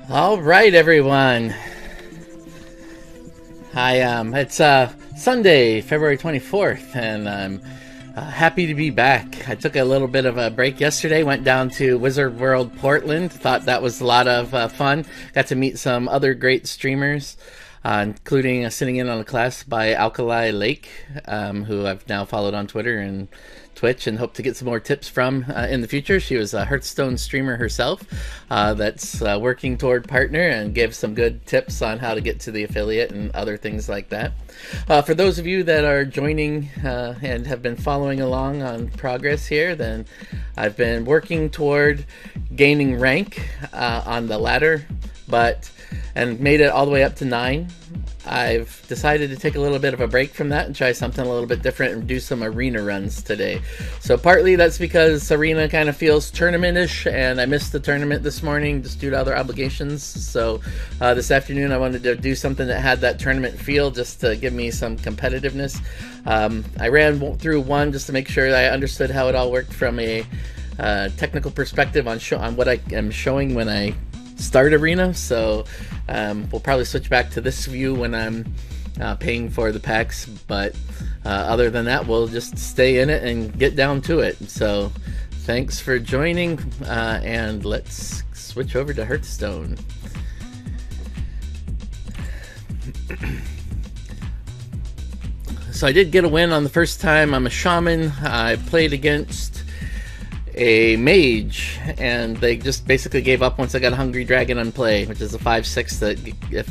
All right, everyone. Hi, it's Sunday, February 24th, and I'm happy to be back. I took a little bit of a break yesterday, went down to Wizard World Portland, thought that was a lot of fun. Got to meet some other great streamers, including sitting in on a class by Alkali Lake, who I've now followed on Twitter and Twitch and hope to get some more tips from in the future. She was a Hearthstone streamer herself that's working toward partner and gave some good tips on how to get to the affiliate and other things like that. For those of you that are joining and have been following along on progress here, then I've been working toward gaining rank on the ladder, and made it all the way up to 9. I've decided to take a little bit of a break from that and try something a little bit different and do some arena runs today. So partly that's because arena kind of feels tournament-ish, and I missed the tournament this morning just due to other obligations. So this afternoon I wanted to do something that had that tournament feel, just to give me some competitiveness. I ran through one just to make sure that I understood how it all worked from a technical perspective on what I am showing when I start arena. So we'll probably switch back to this view when I'm paying for the packs, but other than that, we'll just stay in it and get down to it. So thanks for joining, and let's switch over to Hearthstone. So I did get a win on the first time. I'm a shaman. I played against a mage, and they just basically gave up once I got a Hungry Dragon on play, which is a 5/6 that,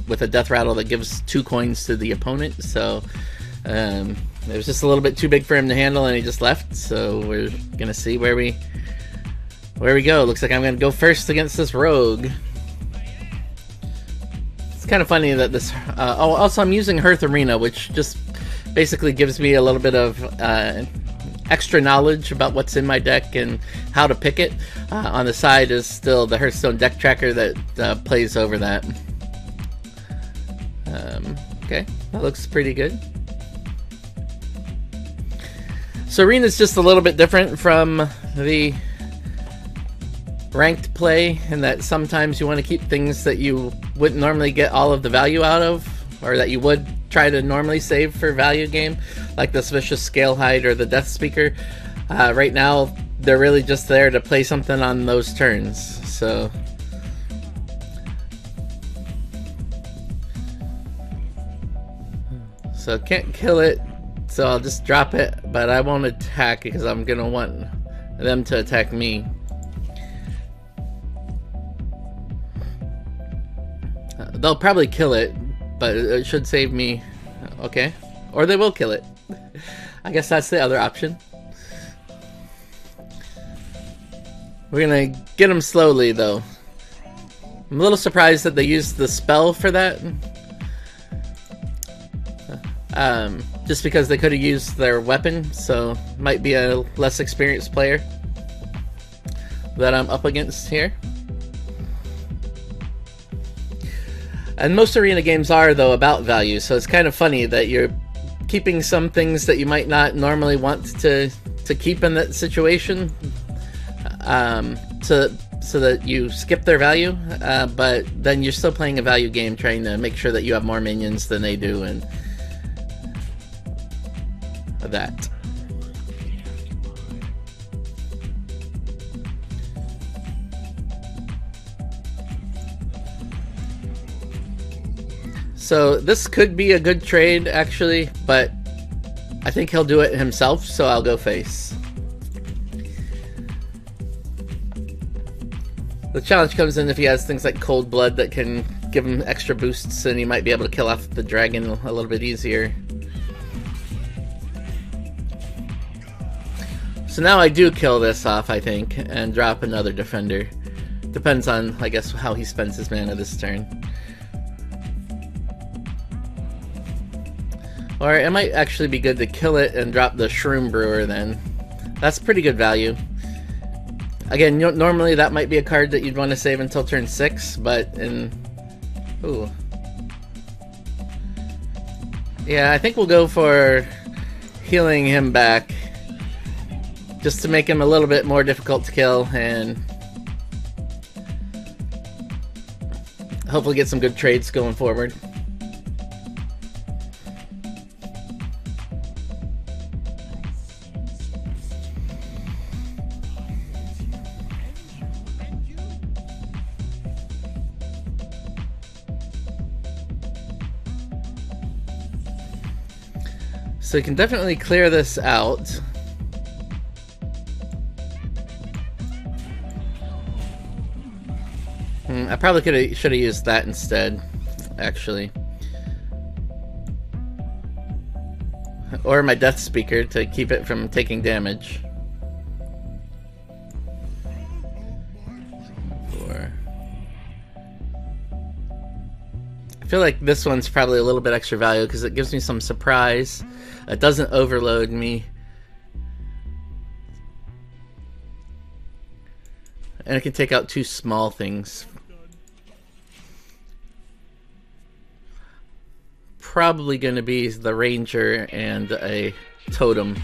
with a death rattle, that gives 2 coins to the opponent. So it was just a little bit too big for him to handle, and he just left. So we're gonna see where we go. Looks like I'm gonna go first against this rogue. It's kind of funny that this. Also, I'm using Hearth Arena, which just basically gives me a little bit of extra knowledge about what's in my deck and how to pick it. On the side is still the Hearthstone deck tracker that plays over that. Okay, that looks pretty good. So Arena's just a little bit different from the ranked play in that sometimes you want to keep things that you wouldn't normally get all of the value out of, or that you would try to normally save for value game, like this Vicious Scalehide or the Death Speaker. Right now, they're really just there to play something on those turns. So can't kill it, so I'll just drop it, but I won't attack because I'm gonna want them to attack me. They'll probably kill it, but it should save me. Okay, or they will kill it. I guess that's the other option. We're gonna get them slowly, though. I'm a little surprised that they used the spell for that. Just because they could have used their weapon, so might be a less experienced player that I'm up against here. And most arena games are, though, about value, so it's kind of funny that you're keeping some things that you might not normally want to keep in that situation, so that you skip their value, but then you're still playing a value game, trying to make sure that you have more minions than they do, and that. So this could be a good trade, actually, but I think he'll do it himself, so I'll go face. The challenge comes in if he has things like Cold Blood that can give him extra boosts, and he might be able to kill off the dragon a little bit easier. So now I do kill this off, I think, and drop another defender. Depends on, I guess, how he spends his mana this turn. Or it might actually be good to kill it and drop the Shroom Brewer then. That's pretty good value. Again, normally that might be a card that you'd want to save until turn 6, but in... Ooh. Yeah, I think we'll go for healing him back, just to make him a little bit more difficult to kill, and hopefully get some good trades going forward. So we can definitely clear this out. I probably should have used that instead, actually. Or my death speaker to keep it from taking damage. 4. I feel like this one's probably a little bit extra value because it gives me some surprise. It doesn't overload me. And it can take out 2 small things. Probably going to be the ranger and a totem.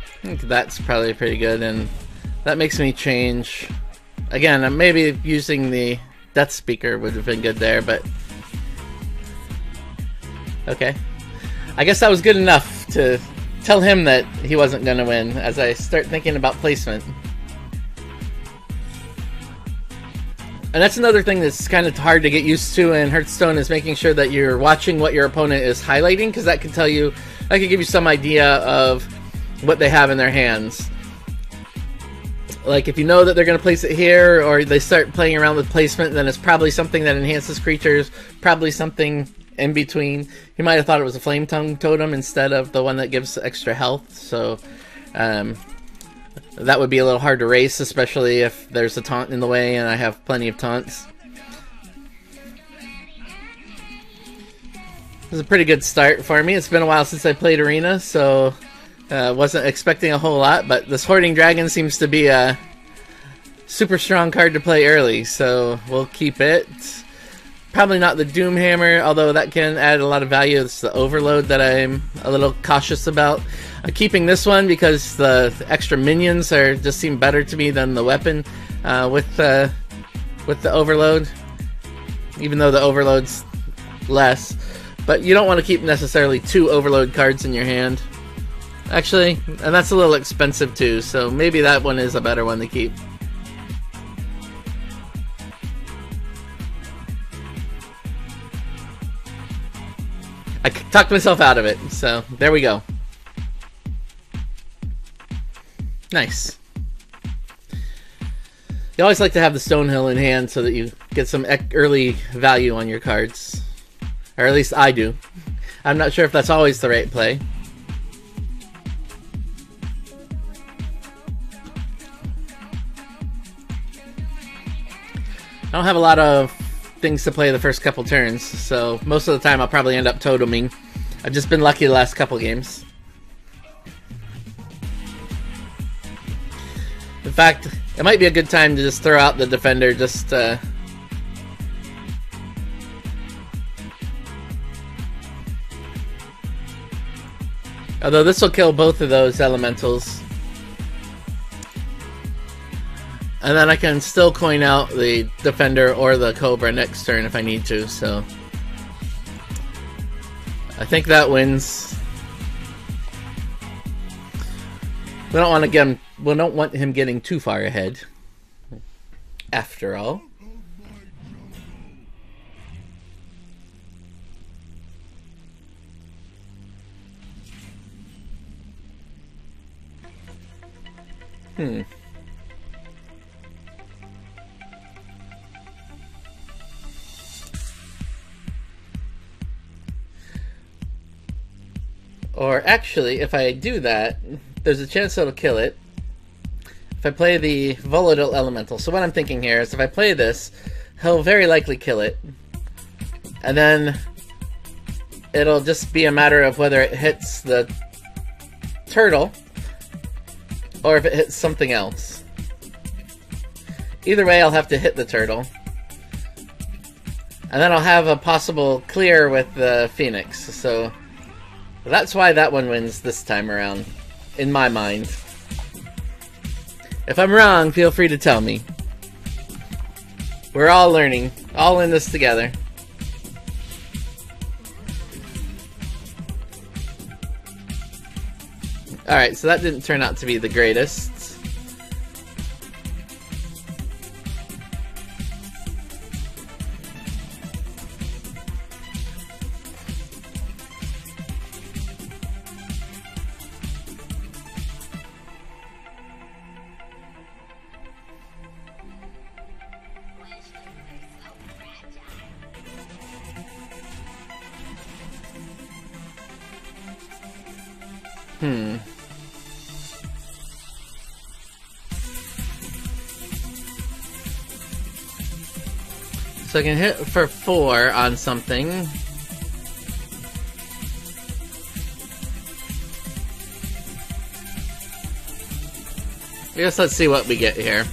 I think that's probably pretty good, and that makes me change. Again, maybe using the death speaker would have been good there, but okay. I guess that was good enough to tell him that he wasn't going to win as I start thinking about placement. And that's another thing that's kind of hard to get used to in Hearthstone, is making sure that you're watching what your opponent is highlighting, because that can give you some idea of what they have in their hands. Like if you know that they're going to place it here, or they start playing around with placement, then it's probably something that enhances creatures, probably something in between. You might have thought it was a Flame Tongue totem instead of the one that gives extra health, so that would be a little hard to race, especially if there's a taunt in the way, and I have plenty of taunts. This is a pretty good start for me. It's been a while since I played Arena, so wasn't expecting a whole lot, but this Hoarding Dragon seems to be a super strong card to play early, so we'll keep it. Probably not the Doomhammer, although that can add a lot of value. It's the Overload that I'm a little cautious about. I'm keeping this one because the extra minions just seem better to me than the weapon with the Overload, even though the Overload's less. But you don't want to keep necessarily 2 Overload cards in your hand. Actually, and that's a little expensive too, so maybe that one is a better one to keep. I talked myself out of it, so there we go. Nice. You always like to have the Stonehill in hand so that you get some early value on your cards. Or at least I do. I'm not sure if that's always the right play. I don't have a lot of things to play the first couple turns, so most of the time I'll probably end up toteming. I've just been lucky the last couple games. In fact, it might be a good time to just throw out the defender, just although this will kill both of those elementals. And then I can still coin out the Defender or the Cobra next turn if I need to, so I think that wins. We don't want him getting too far ahead, after all. Or actually, if I do that, there's a chance it'll kill it. If I play the Volatile Elemental. So what I'm thinking here is if I play this, he'll very likely kill it. And then it'll just be a matter of whether it hits the turtle or if it hits something else. Either way, I'll have to hit the turtle. And then I'll have a possible clear with the Phoenix. So That's why that one wins this time around, in my mind. If I'm wrong, feel free to tell me. We're all learning, all in this together. Alright, so that didn't turn out to be the greatest. So I can hit for 4 on something. I guess let's see what we get here.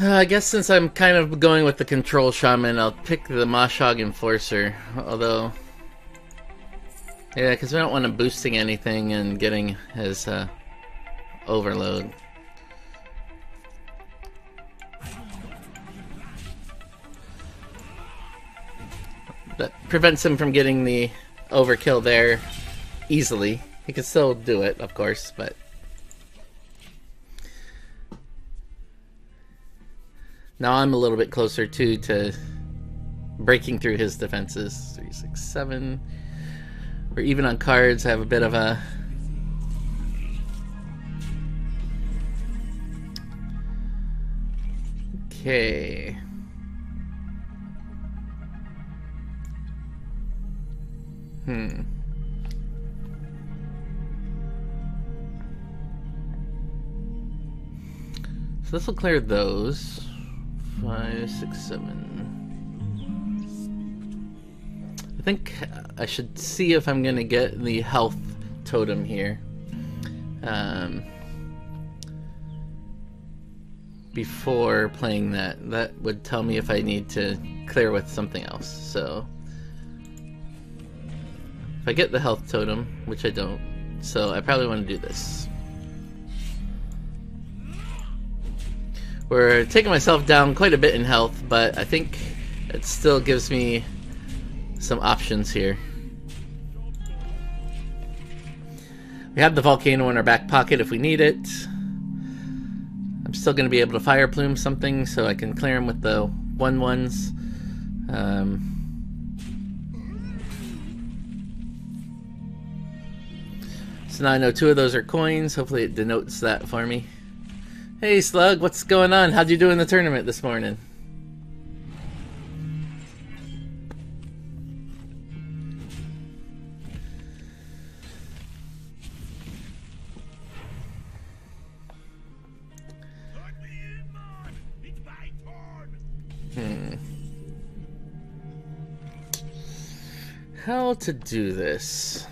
I guess since I'm kind of going with the Control Shaman, I'll pick the Mashog Enforcer. Although, yeah, because we don't want him boosting anything and getting his overload. That prevents him from getting the overkill there easily. He can still do it, of course, but... Now I'm a little bit closer, too, to breaking through his defenses. 3, 6, 7. Or even on cards, I have a bit of a... Okay. So this will clear those. 5, 6, 7. I think I should see if I'm gonna get the health totem here. Before playing that. That would tell me if I need to clear with something else. So if I get the health totem, which I don't, so I probably want to do this. We're taking myself down quite a bit in health, but I think it still gives me some options here. We have the Volcano in our back pocket if we need it. I'm still going to be able to Fire Plume something, so I can clear them with the 1/1s. So now I know 2 of those are coins. Hopefully it denotes that for me. Hey Slug, what's going on? How'd you do in the tournament this morning? How to do this?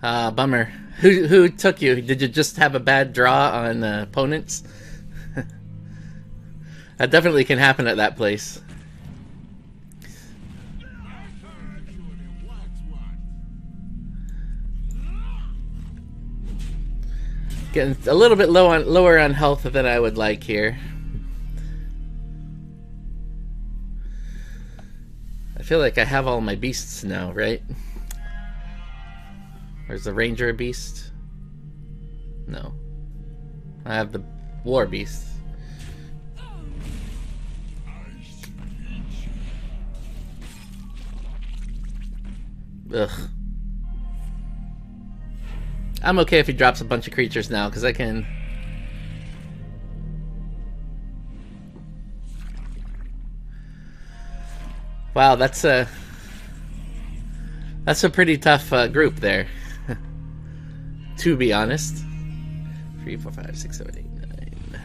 Bummer. Who took you? Did you just have a bad draw on opponents? That definitely can happen at that place. Getting a little bit lower on health than I would like here. I feel like I have all my beasts now, right? Where's the Ranger beast? No. I have the War beast. Ugh. I'm okay if he drops a bunch of creatures now, because I can... Wow, that's a pretty tough group there. To be honest. 3, 4, 5, 6, 7, 8, 9.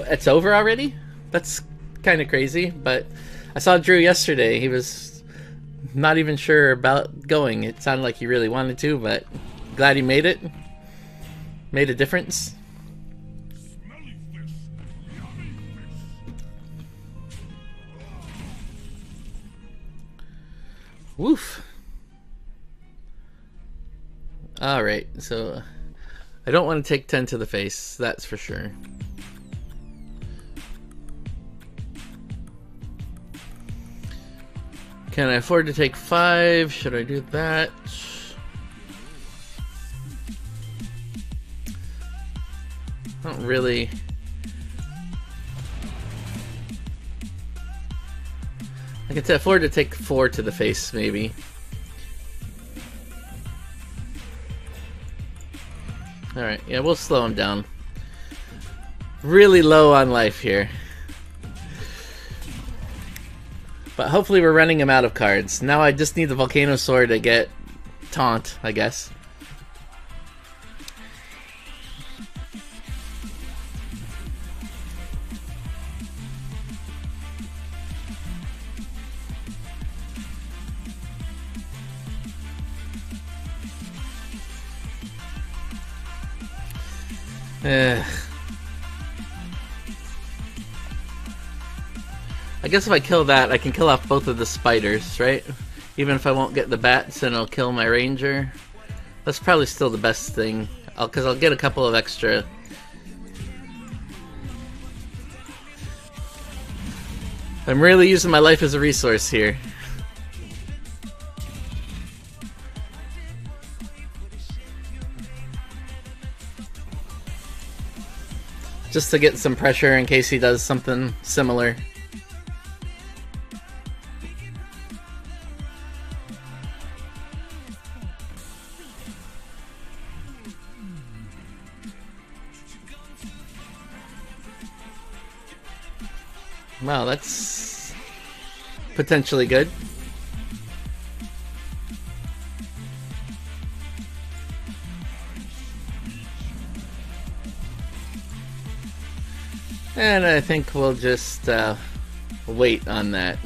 It's over already? That's kind of crazy, but I saw Drew yesterday. He was not even sure about going. It sounded like he really wanted to, but glad he made it. Made a difference. Woof. Alright, so I don't want to take 10 to the face, that's for sure. Can I afford to take 5? Should I do that? I don't really... I can afford to take 4 to the face, maybe. Alright, yeah, we'll slow him down. Really low on life here. But hopefully we're running him out of cards. Now I just need the Volcano Sword to get Taunt, I guess. I guess if I kill that, I can kill off both of the spiders, right? Even if I won't get the bats, and I'll kill my ranger. That's probably still the best thing, because I'll get a couple of extra. I'm really using my life as a resource here. Just to get some pressure in case he does something similar. Wow, that's potentially good. And I think we'll just wait on that.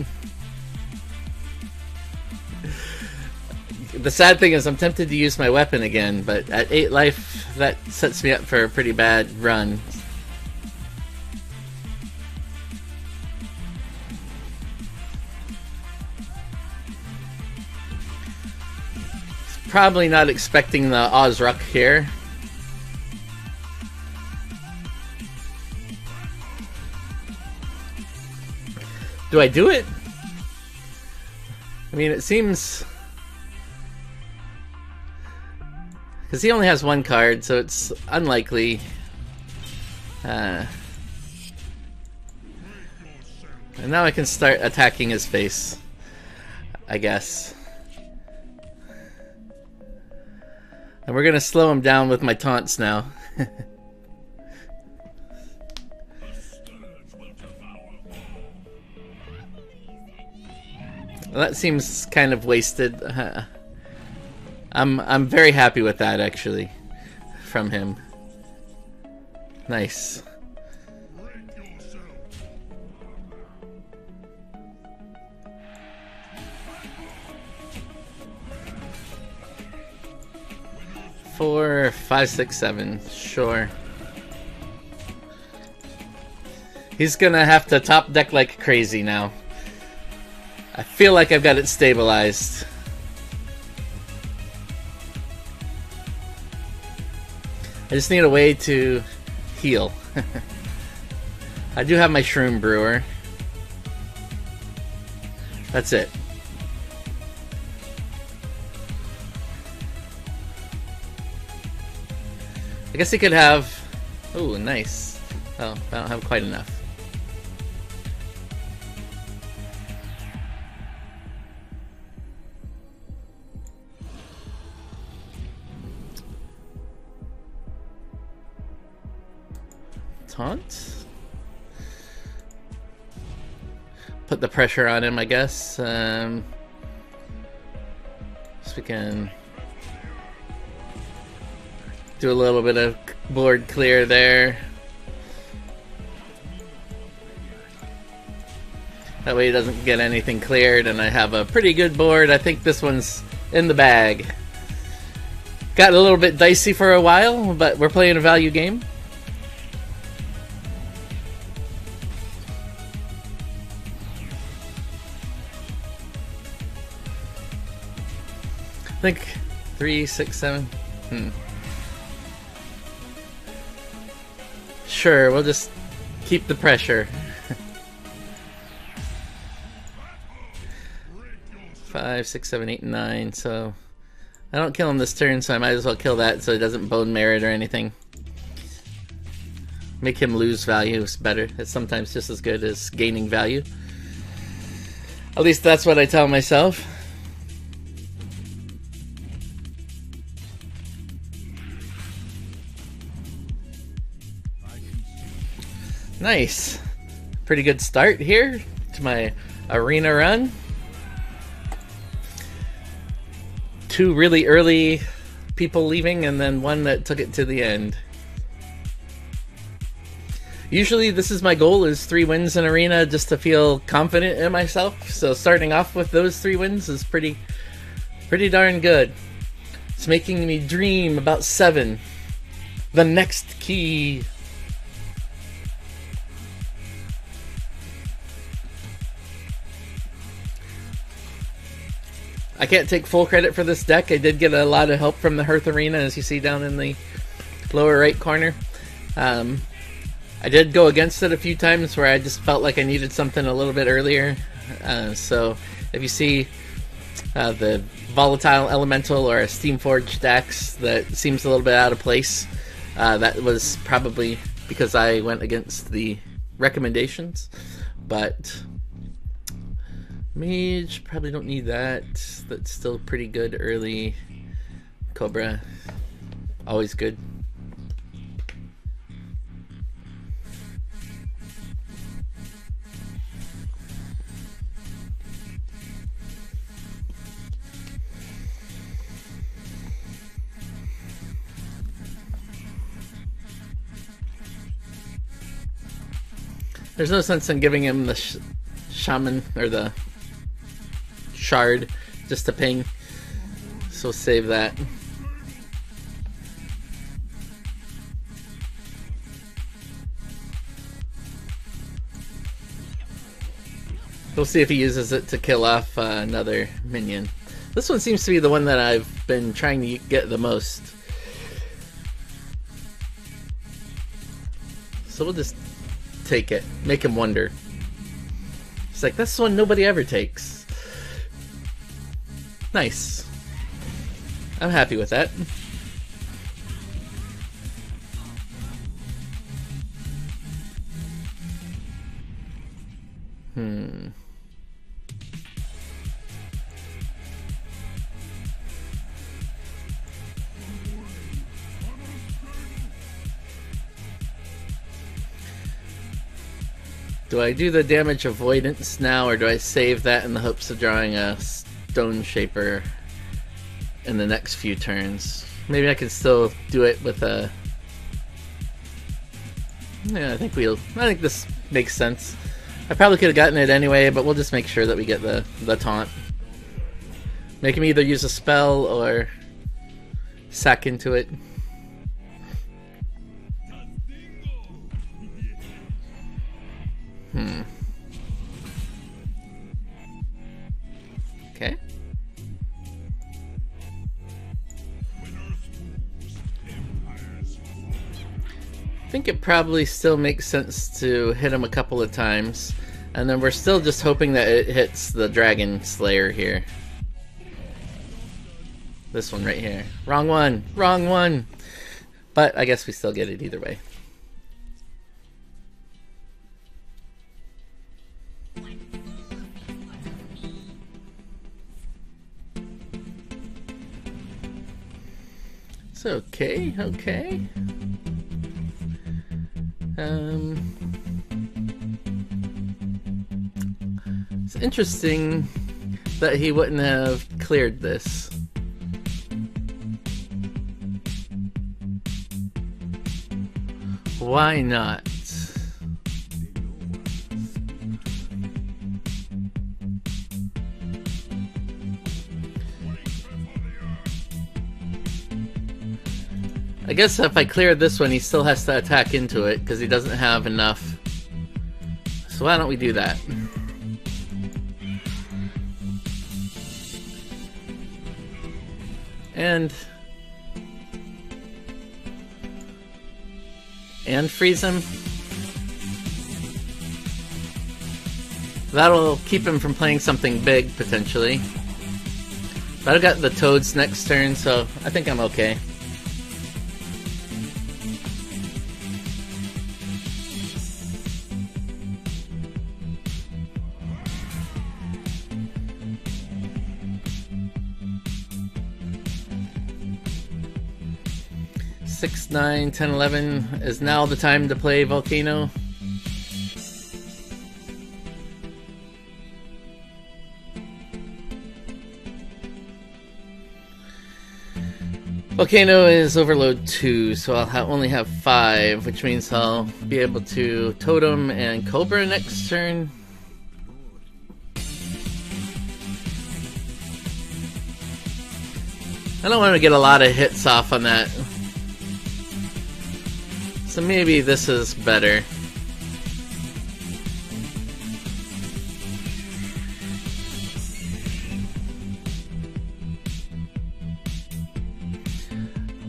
The sad thing is I'm tempted to use my weapon again, but at 8 life, that sets me up for a pretty bad run. Probably not expecting the Ozruck here. Do I do it? I mean, it seems... because he only has 1 card, so it's unlikely. And now I can start attacking his face, I guess. And we're gonna slow him down with my taunts now. Well, that seems kind of wasted. I'm very happy with that, actually, from him. Nice. Four, 5, 6, 7. Sure. He's gonna have to top deck like crazy now. I feel like I've got it stabilized. I just need a way to heal. I do have my Shroom Brewer. That's it. I guess he could have... ooh, nice. Oh, I don't have quite enough. Taunt? Put the pressure on him, I guess. So we can do a little bit of board clear there. That way he doesn't get anything cleared, and I have a pretty good board. I think this one's in the bag. Got a little bit dicey for a while, but we're playing a value game. I think 3, 6, 7. Sure, we'll just keep the pressure. 5, 6, 7, 8, 9. So I don't kill him this turn, so I might as well kill that so he doesn't bone merit or anything. Make him lose value is better. It's sometimes just as good as gaining value. At least that's what I tell myself. Nice. Pretty good start here to my arena run. 2 really early people leaving and then 1 that took it to the end. Usually this is my goal, is 3 wins in arena just to feel confident in myself. So starting off with those 3 wins is pretty darn good. It's making me dream about 7. The next key. I can't take full credit for this deck. I did get a lot of help from the Hearth Arena, as you see down in the lower right corner. I did go against it a few times where I just felt like I needed something a little bit earlier. So if you see the Volatile Elemental or a Steamforged decks that seems a little bit out of place, that was probably because I went against the recommendations. But Mage, probably don't need that. That's still pretty good early. Cobra, always good. There's no sense in giving him the shaman or the shard just to ping, so save that. We'll see if he uses it to kill off another minion. This one seems to be the one that I've been trying to get the most, so we'll just take it, make him wonder. It's like, that's one nobody ever takes. Nice. I'm happy with that. Do I do the damage avoidance now, or do I save that in the hopes of drawing a Stone Shaper in the next few turns? Maybe I can still do it with a... Yeah, I think this makes sense. I probably could have gotten it anyway, but we'll just make sure that we get the taunt. Make him either use a spell or sack into it. Okay. I think it probably still makes sense to hit him a couple of times, and then we're still just hoping that it hits the Dragon Slayer here. This one right here. Wrong one! Wrong one! But I guess we still get it either way. It's okay, okay. It's interesting that he wouldn't have cleared this. Why not? I guess if I clear this one, he still has to attack into it because he doesn't have enough. So why don't we do that? And freeze him. That'll keep him from playing something big, potentially. But I've got the Toads next turn, so I think I'm okay. Six, 9, 10, 11 is now the time to play Volcano. Volcano is overload 2, so I'll only have 5, which means I'll be able to Totem and Cobra next turn. I don't want to get a lot of hits off on that. So maybe this is better.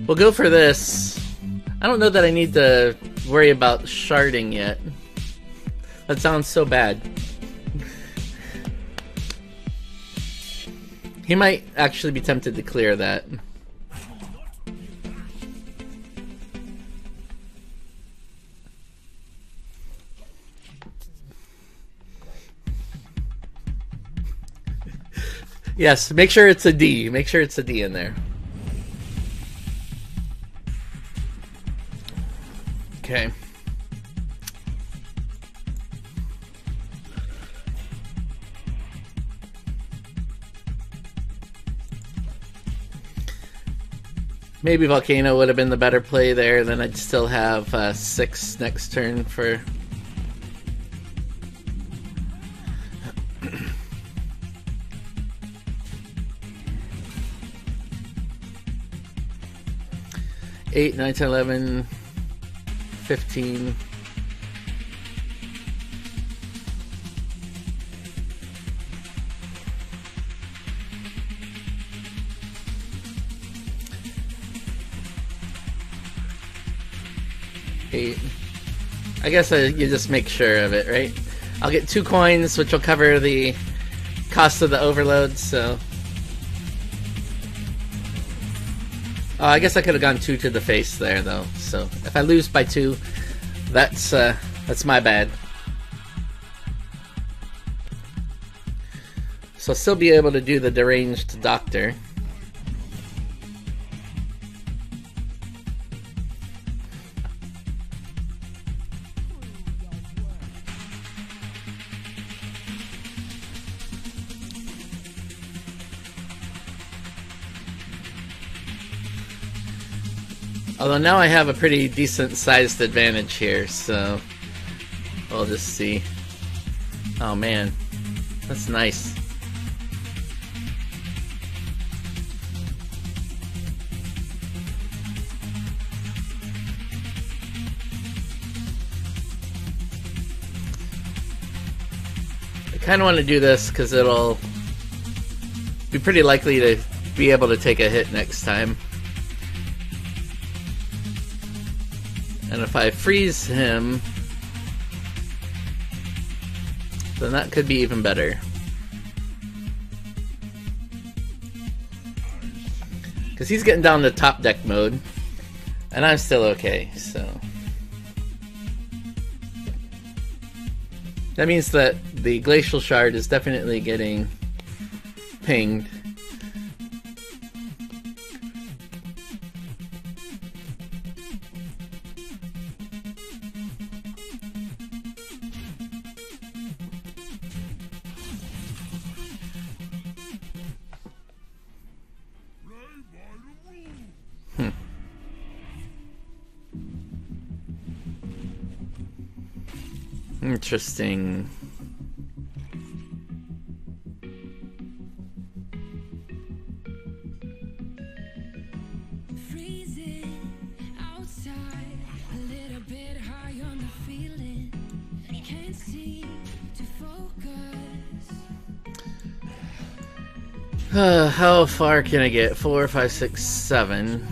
We'll go for this. I don't know that I need to worry about sharding yet. That sounds so bad. He might actually be tempted to clear that. Yes, make sure it's a D. Make sure it's a D in there. Okay. Maybe Volcano would have been the better play there, then I'd still have 6 next turn for... Eight, 9, 10, 11, 15. Eight. I guess you just make sure of it, right? I'll get 2 coins, which will cover the cost of the overload, so... Oh, I guess I could have gone 2 to the face there, though. So if I lose by 2, that's my bad. So I'll still be able to do the deranged doctor. Although now I have a pretty decent sized advantage here, so we'll just see. Oh man, that's nice. I kind of want to do this because it'll be pretty likely to be able to take a hit next time. And if I freeze him, then that could be even better. Because he's getting down to top deck mode, and I'm still okay, so... That means that the Glacial Shard is definitely getting pinged. Interesting. How far can I get? 4, 5, 6, 7.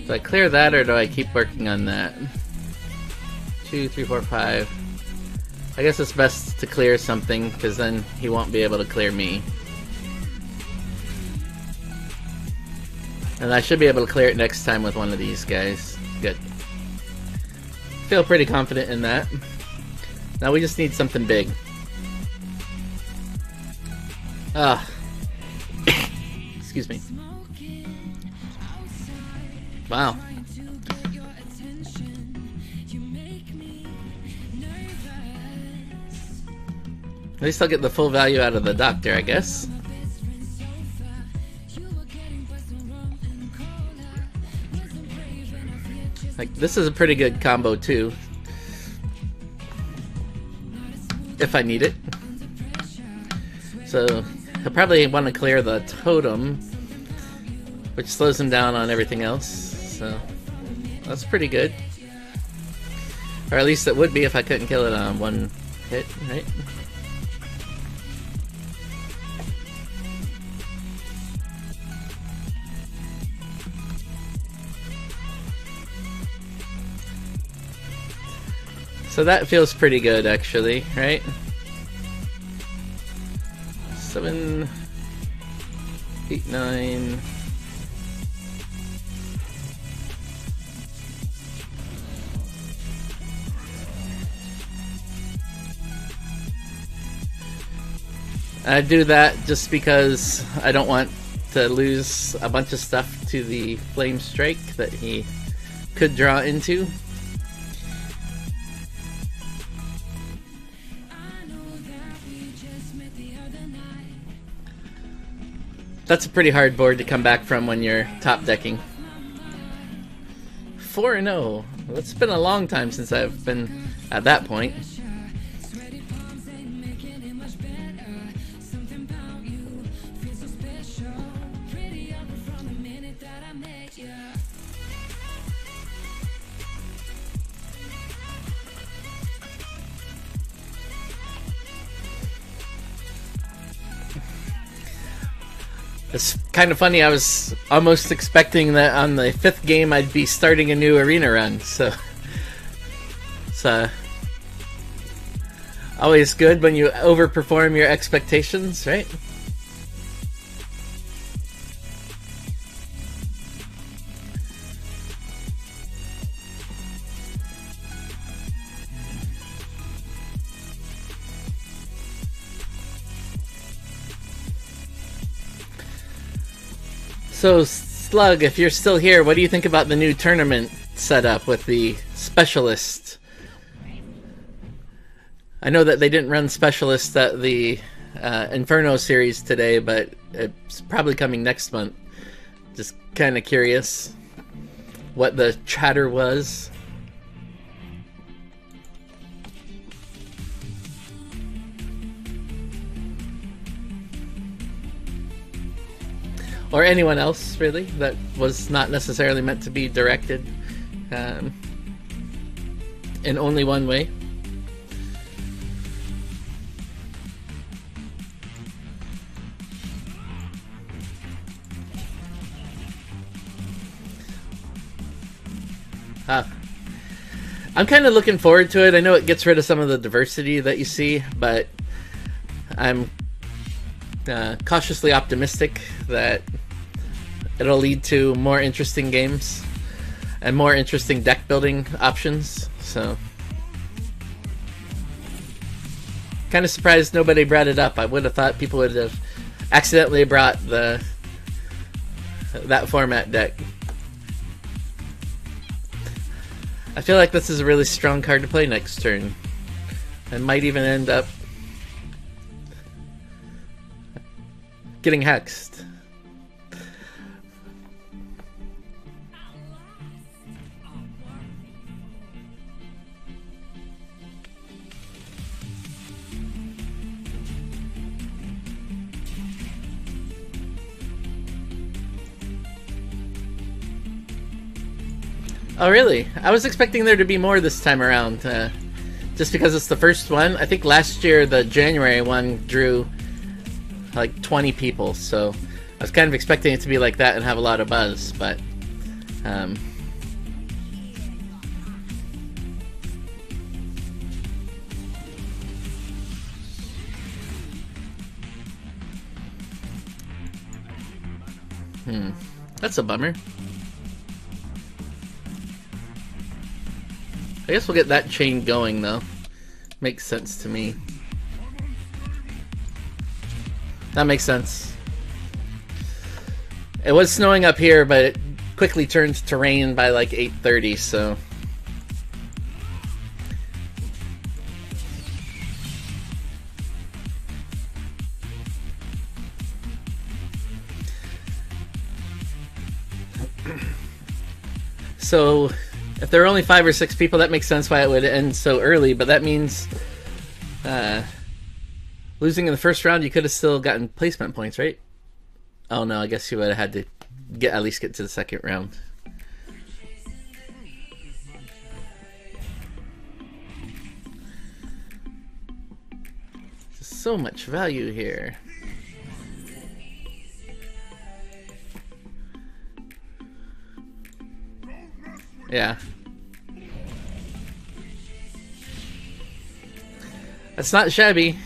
Do I clear that or do I keep working on that? 2, 3, 4, 5. I guess it's best to clear something because then he won't be able to clear me. And I should be able to clear it next time with one of these guys. Good. Feel pretty confident in that. Now we just need something big. Ah. Excuse me. Wow. At least I'll get the full value out of the doctor, I guess. Like, this is a pretty good combo, too. If I need it. So, he'll probably want to clear the totem, which slows him down on everything else. So, that's pretty good. Or at least it would be if I couldn't kill it on one hit, right? So that feels pretty good, actually, right? 7, 8, 9. I do that just because I don't want to lose a bunch of stuff to the flame strike that he could draw into. That's a pretty hard board to come back from when you're top decking. 4-0. Well, it's been a long time since I've been at that point. It's kind of funny, I was almost expecting that on the 5th game I'd be starting a new arena run, so it's always good when you overperform your expectations, right? So, Slug, if you're still here, what do you think about the new tournament setup with the specialist? I know that they didn't run specialist at the Inferno series today, but it's probably coming next month. Just kind of curious what the chatter was. Or anyone else, really, that was not necessarily meant to be directed in only one way. I'm kind of looking forward to it. I know it gets rid of some of the diversity that you see, but I'm cautiously optimistic that it'll lead to more interesting games and more interesting deck building options. So, kind of surprised nobody brought it up. I would have thought people would have accidentally brought that format deck. I feel like this is a really strong card to play next turn. I might even end up getting hexed. Oh, really? I was expecting there to be more this time around, just because it's the first one. I think last year the January one drew like 20 people, so I was kind of expecting it to be like that and have a lot of buzz, but that's a bummer. I guess we'll get that chain going, though. Makes sense to me. That makes sense. It was snowing up here, but it quickly turned to rain by like 8:30, so... So, if there are only 5 or 6 people, that makes sense why it would end so early, but that means losing in the first round, you could have still gotten placement points, right? Oh no, I guess you would have had to at least get to the second round. There's so much value here. Yeah. That's not shabby.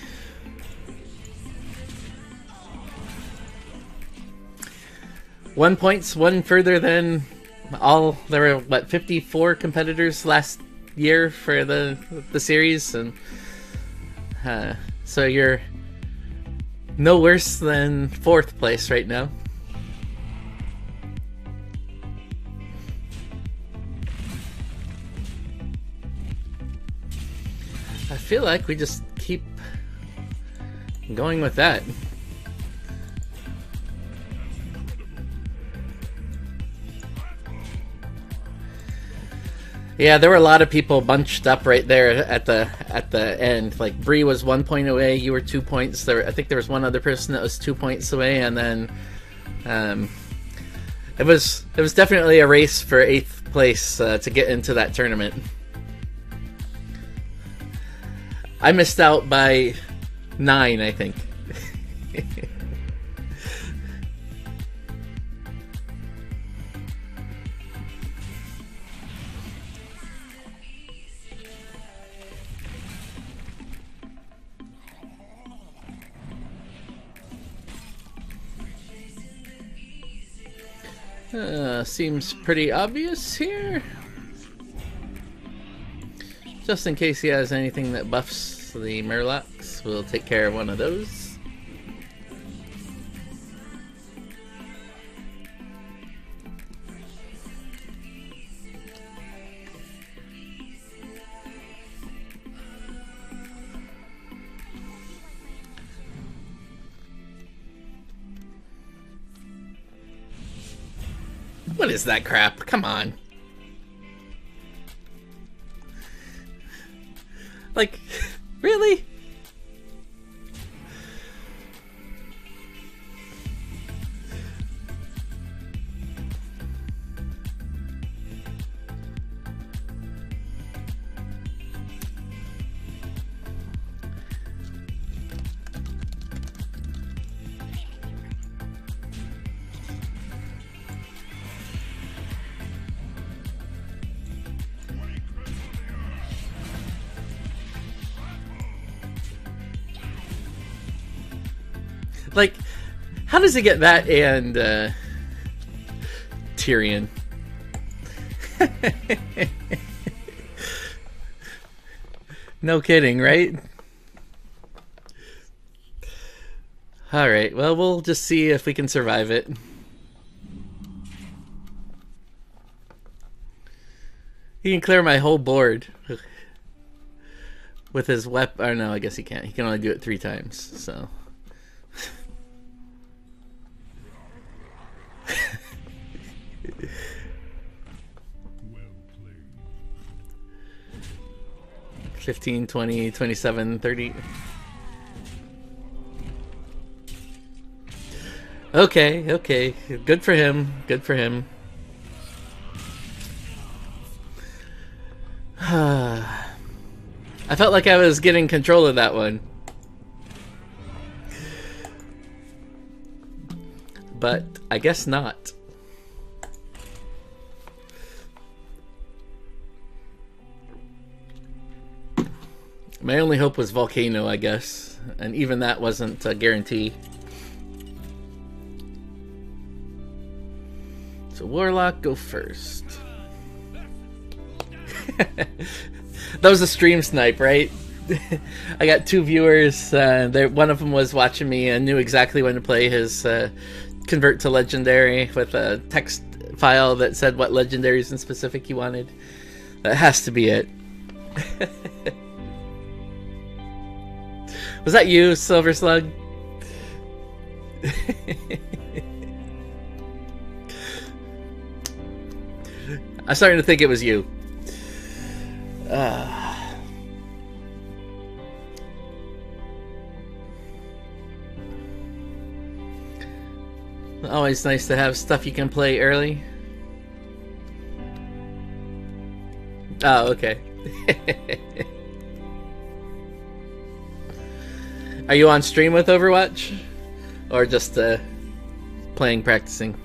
One further than all. There were what, 54 competitors last year for the series, and so you're no worse than 4th place right now. I feel like we just keep going with that. Yeah, there were a lot of people bunched up right there at the end. Like Bree was 1 point away, you were 2 points. I think there was one other person that was 2 points away, and then it was definitely a race for 8th place to get into that tournament. I missed out by 9, I think. Seems pretty obvious here. Just in case he has anything that buffs the Murlocs, we'll take care of one of those. What is that crap? Come on. Like, really? Like, how does he get that and Tyrion? No kidding, right? Alright, well, we'll just see if we can survive it. He can clear my whole board with his weapon. Or no, I guess he can't. He can only do it 3 times, so... 15, 20, 27, 30. Okay, okay. Good for him. Good for him. I felt like I was getting control of that one. But I guess not. My only hope was Volcano, I guess. And even that wasn't a guarantee. So Warlock, go first. That was a stream snipe, right? I got 2 viewers. One of them was watching me and knew exactly when to play his convert to legendary with a text file that said what legendaries in specific he wanted. That has to be it. Was that you, Silver Slug? I'm starting to think it was you. Always nice to have stuff you can play early. Oh, okay. Are you on stream with Overwatch? Or just playing, practicing?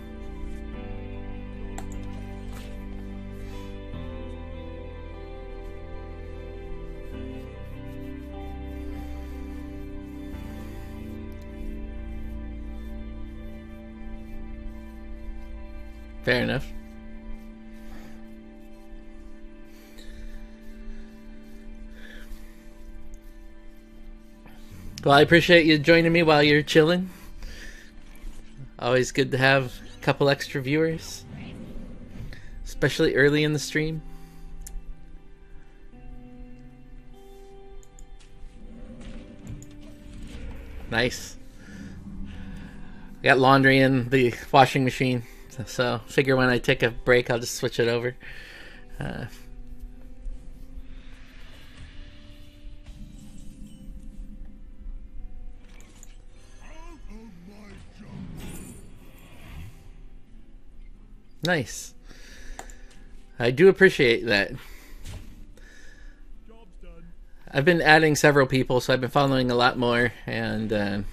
Fair enough. Well, I appreciate you joining me while you're chilling. Always good to have a couple extra viewers, especially early in the stream. Nice. I got laundry in the washing machine, so figure when I take a break I'll just switch it over. Nice. I do appreciate that. I've been adding several people, so I've been following a lot more, and I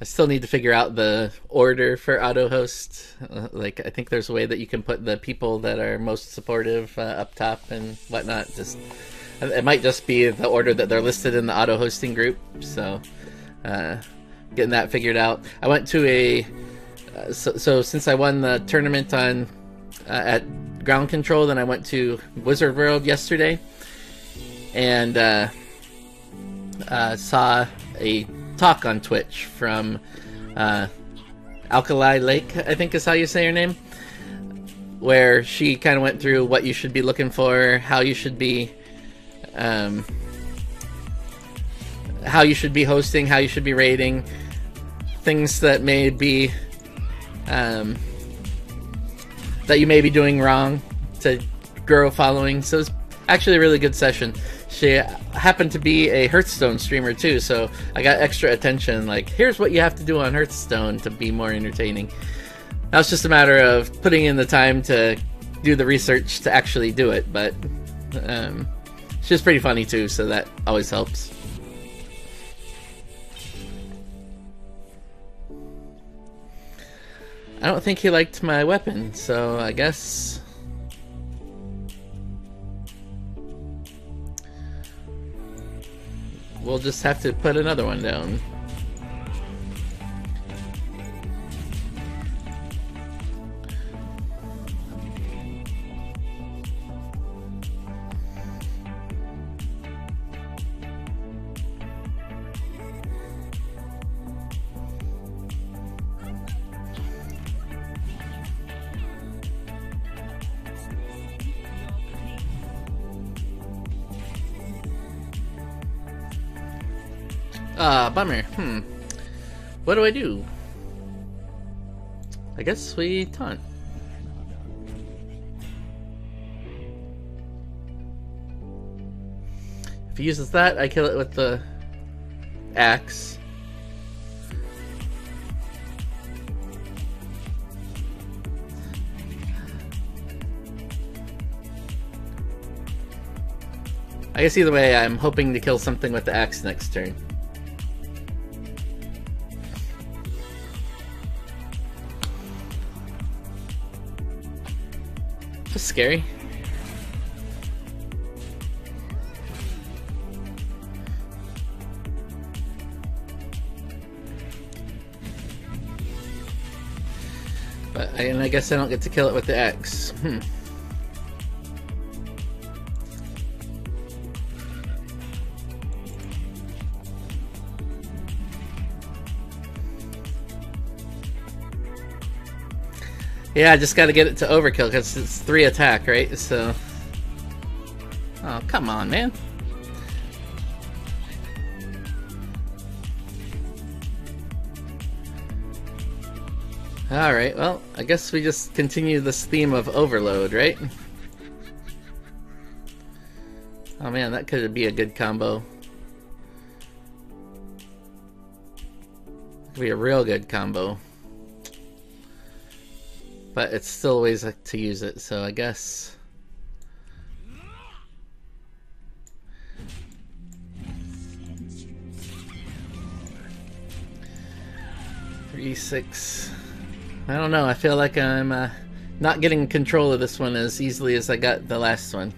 still need to figure out the order for auto host. Like, I think there's a way that you can put the people that are most supportive up top and whatnot. Just it might just be the order that they're listed in the auto hosting group. So getting that figured out. I went to a so since I won the tournament on at Ground Control, then I went to Wizard World yesterday and saw a talk on Twitch from Alkali Lake, I think is how you say her name, where she kind of went through what you should be looking for, how you should be hosting, how you should be rating, things that may be that you may be doing wrong to grow a following. So it's actually a really good session. She happened to be a Hearthstone streamer too, so I got extra attention. Like, here's what you have to do on Hearthstone to be more entertaining. Now it's just a matter of putting in the time to do the research to actually do it, but she's pretty funny too, so that always helps. I don't think he liked my weapon, so I guess we'll just have to put another one down. Bummer. What do I do? I guess we taunt. If he uses that, I kill it with the axe. I guess either way, I'm hoping to kill something with the axe next turn. That's scary. And I guess I don't get to kill it with the axe. Yeah, I just gotta get it to overkill because it's 3 attack, right? So... Oh, come on, man. Alright, well, I guess we just continue this theme of overload, right? Oh man, that could be a good combo. Could be a real good combo. But it's still ways to use it, so I guess... $3-6... I don't know, I feel like I'm not getting control of this one as easily as I got the last one.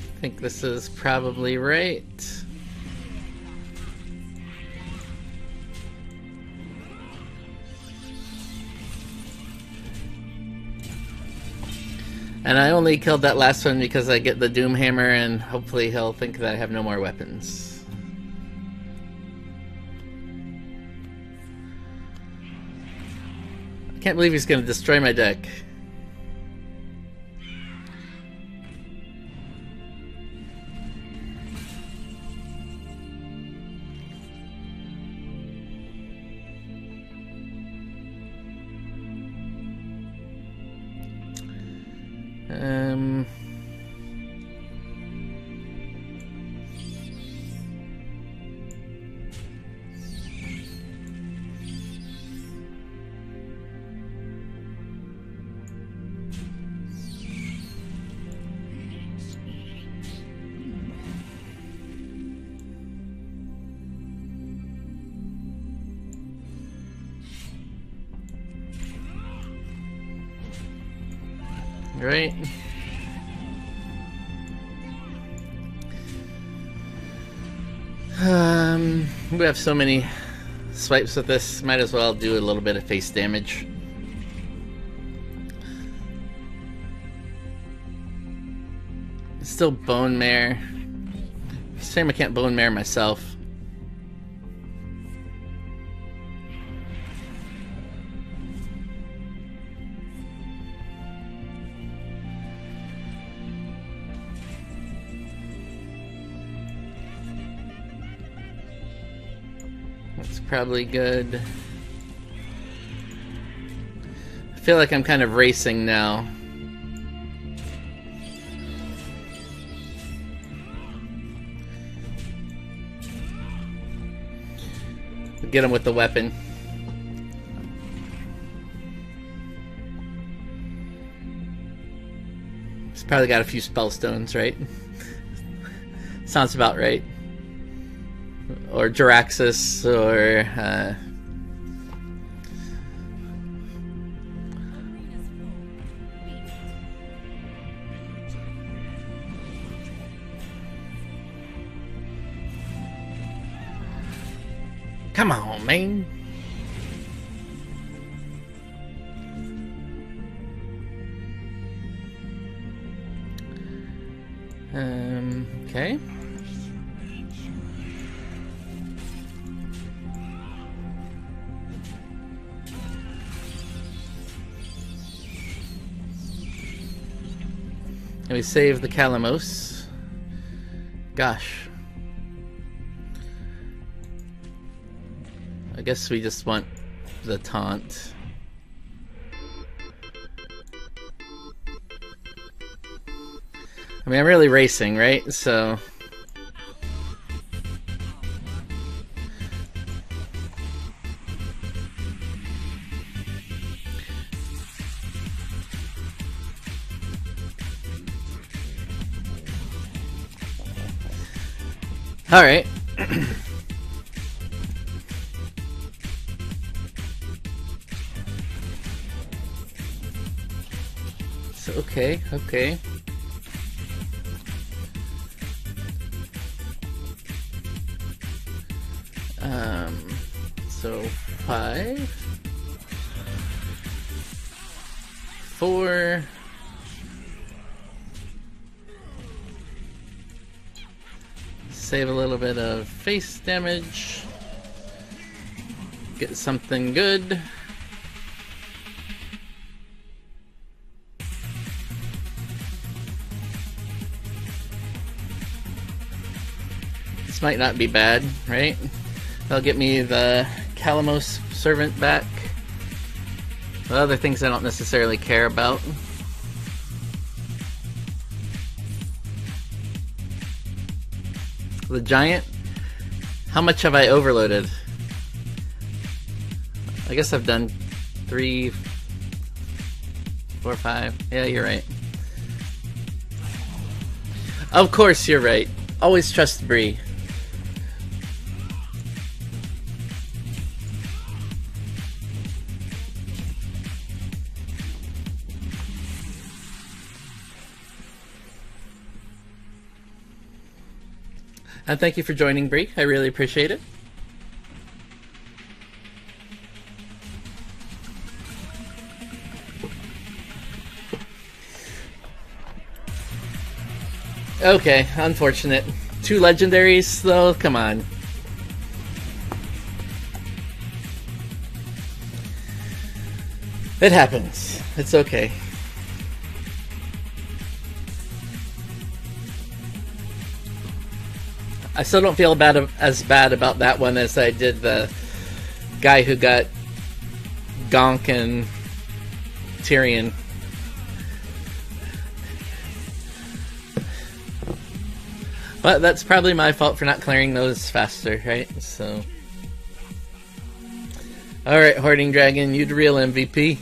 I think this is probably right. And I only killed that last one because I get the Doom Hammer and hopefully he'll think that I have no more weapons. I can't believe he's going to destroy my deck. Right. We have so many swipes with this, might as well do a little bit of face damage. It's still Bone Mare. Shame I can't Bone Mare myself. That's probably good. I feel like I'm kind of racing now. Get him with the weapon. He's probably got a few spell stones, right? Sounds about right. Or Jiraxis, or come on, man. Okay. And we save the Calamos. Gosh. I guess we just want the taunt. I mean, I'm really racing, right? So... Alright. So, okay. So 5, 4, save a little bit of face damage, get something good. This might not be bad, right? That'll get me the Calamos servant back. The other things I don't necessarily care about. The giant? How much have I overloaded? I guess I've done 3, 4, 5. Yeah, you're right. Of course you're right. Always trust Bree. And thank you for joining, Bree. I really appreciate it. Okay, unfortunate. 2 legendaries, though? Come on. It happens. It's okay. I still don't feel as bad about that one as I did the guy who got Gonk and Tyrion. But that's probably my fault for not clearing those faster, right? So, alright, Hoarding Dragon, you the real MVP.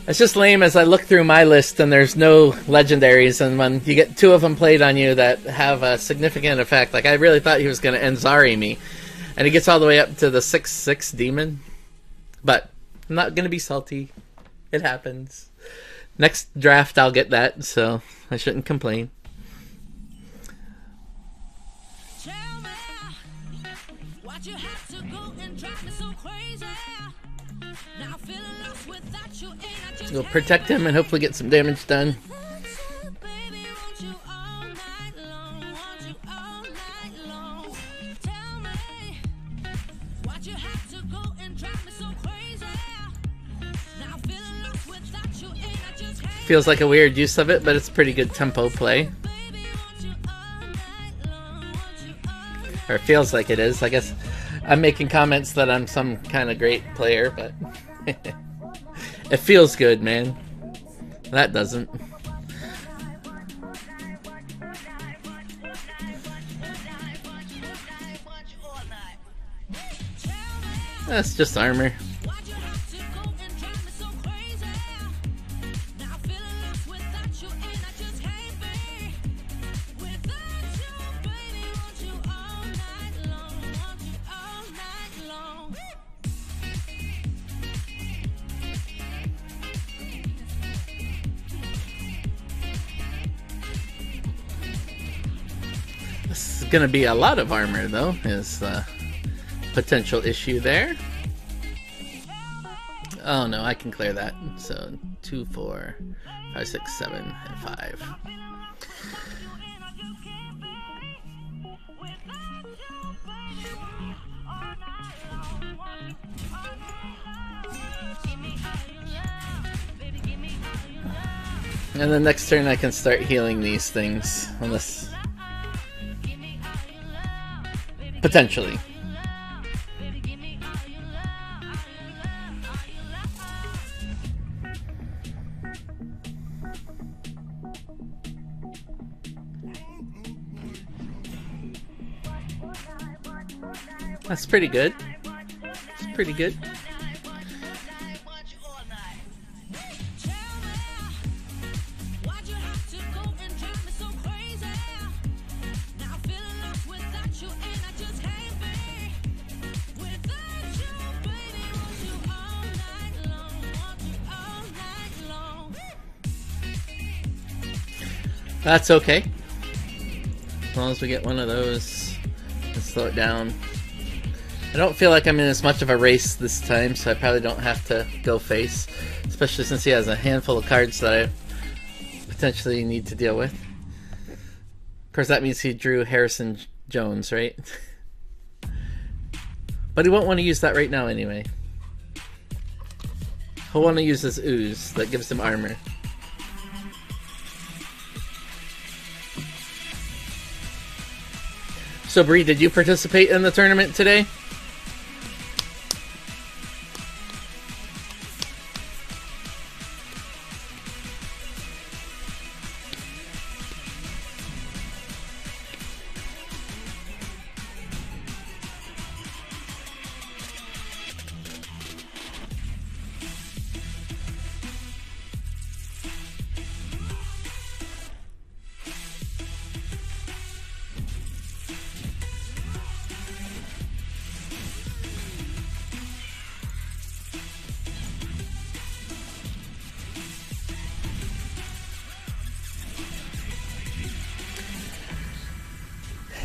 It's just lame as I look through my list and there's no legendaries, and when you get 2 of them played on you that have a significant effect, like I really thought he was going to Enzari me, and he gets all the way up to the 6/6 demon. But I'm not going to be salty. It happens. Next draft I'll get that, so I shouldn't complain. We'll protect him and hopefully get some damage done. Feels like a weird use of it, but it's pretty good tempo play. Or it feels like it is. I guess I'm making comments that I'm some kind of great player, but it feels good, man. That doesn't. That's just armor. This is going to be a lot of armor, though, is the potential issue there. Oh no, I can clear that. So 2, 4, 5, 6, 7, and 5. And then next turn I can start healing these things. Unless... potentially. That's pretty good. It's pretty good. That's okay. As long as we get one of those and slow it down. I don't feel like I'm in as much of a race this time, so I probably don't have to go face. Especially since he has a handful of cards that I potentially need to deal with. Of course, that means he drew Harrison Jones, right? But he won't want to use that right now anyway. He'll want to use this ooze that gives him armor. So Bree, did you participate in the tournament today?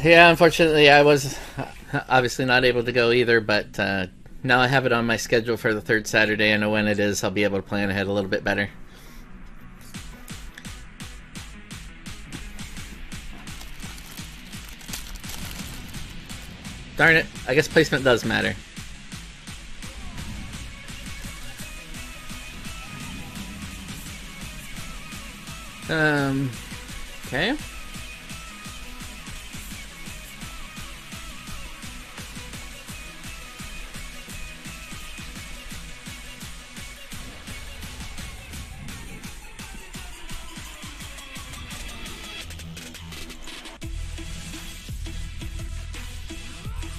Yeah, unfortunately I was obviously not able to go either, but now I have it on my schedule for the third Saturday. I know when it is. I'll be able to plan ahead a little bit better. Darn it, I guess placement does matter. Okay.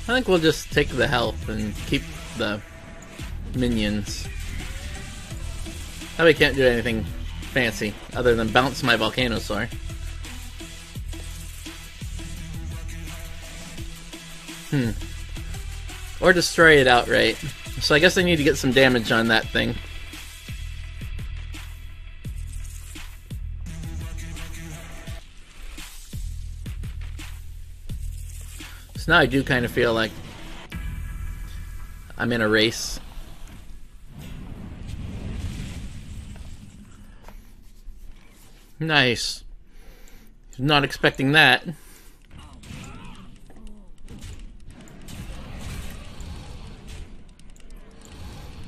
I think we'll just take the health and keep the minions. That way we can't do anything fancy other than bounce my Volcanosaur. Or destroy it outright. So I guess I need to get some damage on that thing. So now I do kind of feel like I'm in a race. Nice. Not expecting that.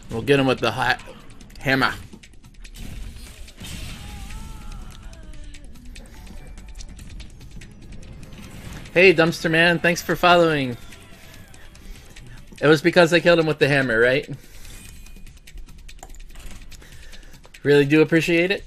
We'll get him with the hot hammer. Hey, Dumpster Man, thanks for following. It was because I killed him with the hammer, right? Really do appreciate it.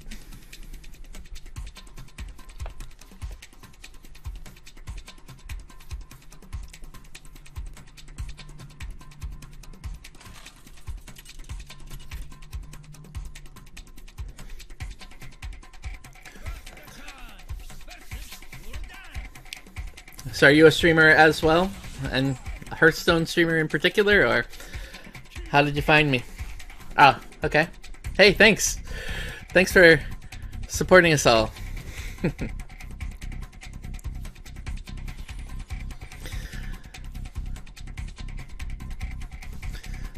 So are you a streamer as well? And a Hearthstone streamer in particular? Or how did you find me? Ah, okay. Hey, thanks. Thanks for supporting us all.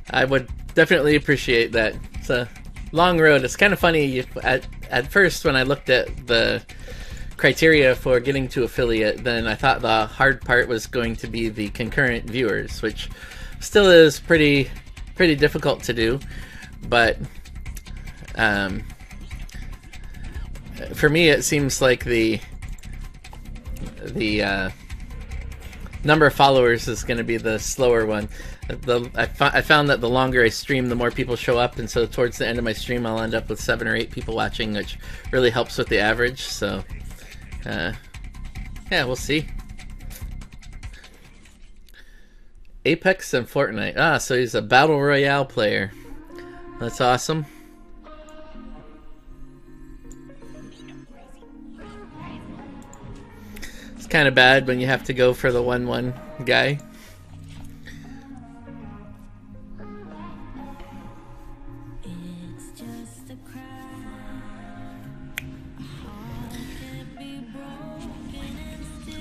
I would definitely appreciate that. It's a long road. It's kind of funny. At first, when I looked at the criteria for getting to affiliate, then I thought the hard part was going to be the concurrent viewers, which still is pretty difficult to do, but for me, it seems like the number of followers is going to be the slower one. I found that the longer I stream, the more people show up, and so towards the end of my stream, I'll end up with 7 or 8 people watching, which really helps with the average. So, yeah, we'll see. Apex and Fortnite. Ah, so he's a Battle Royale player. That's awesome. It's kind of bad when you have to go for the 1-1 guy.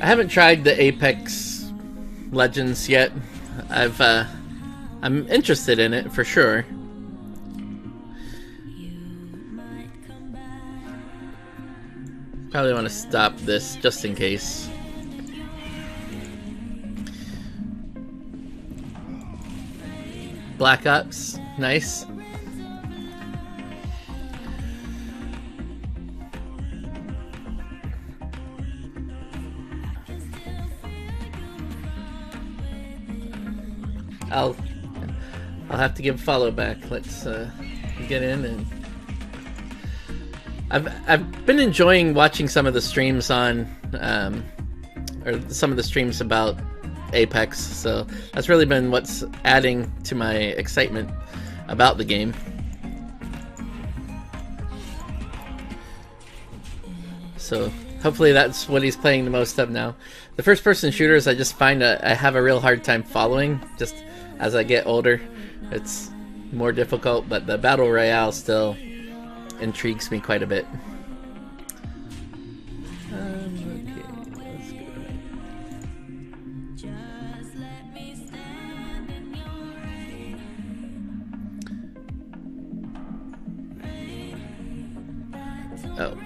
I haven't tried the Apex Legends yet. I'm interested in it for sure. Probably want to stop this just in case. Black Ops, nice. I'll have to give follow back. Let's get in, and I've been enjoying watching some of the streams on or some of the streams about Apex, so that's really been what's adding to my excitement about the game. So hopefully that's what he's playing the most of now. The first person shooters, I just find I have a real hard time following. Just as I get older, it's more difficult, but the Battle Royale still intrigues me quite a bit. Okay, let's go. Oh.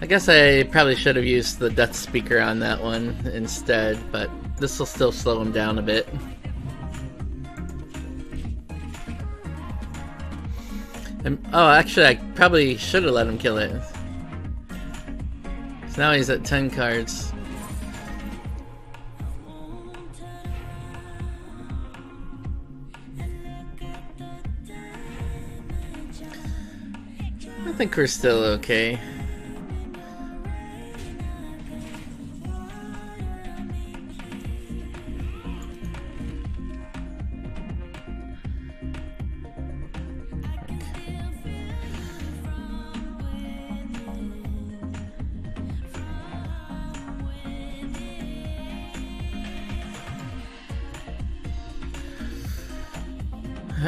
I guess I probably should have used the death speaker on that one instead, but this will still slow him down a bit. And, oh, actually, I probably should have let him kill it. So now he's at 10 cards. I think we're still okay.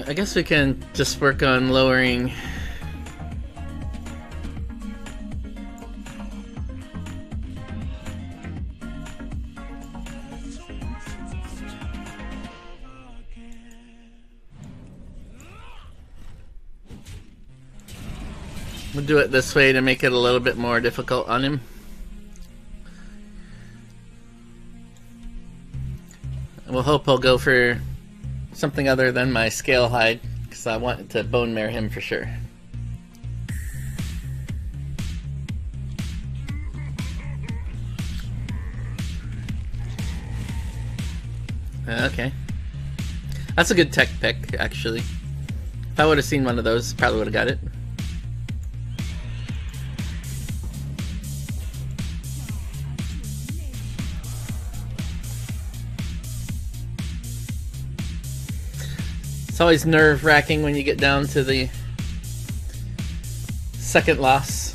I guess we can just work on lowering. We'll do it this way to make it a little bit more difficult on him. We'll hope he'll go for something other than my scale hide, because I want to bone mare him for sure. Okay. That's a good tech pick, actually. If I would have seen one of those, probably would have got it. It's always nerve-wracking when you get down to the second loss.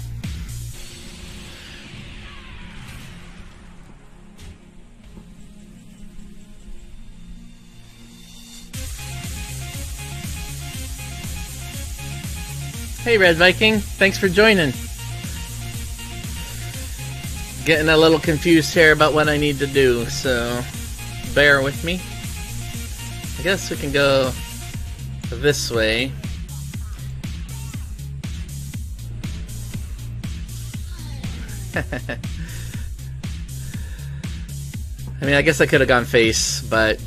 Hey Red Viking, thanks for joining. Getting a little confused here about what I need to do, so bear with me. I guess we can go this way. I mean, I guess I could have gone face, but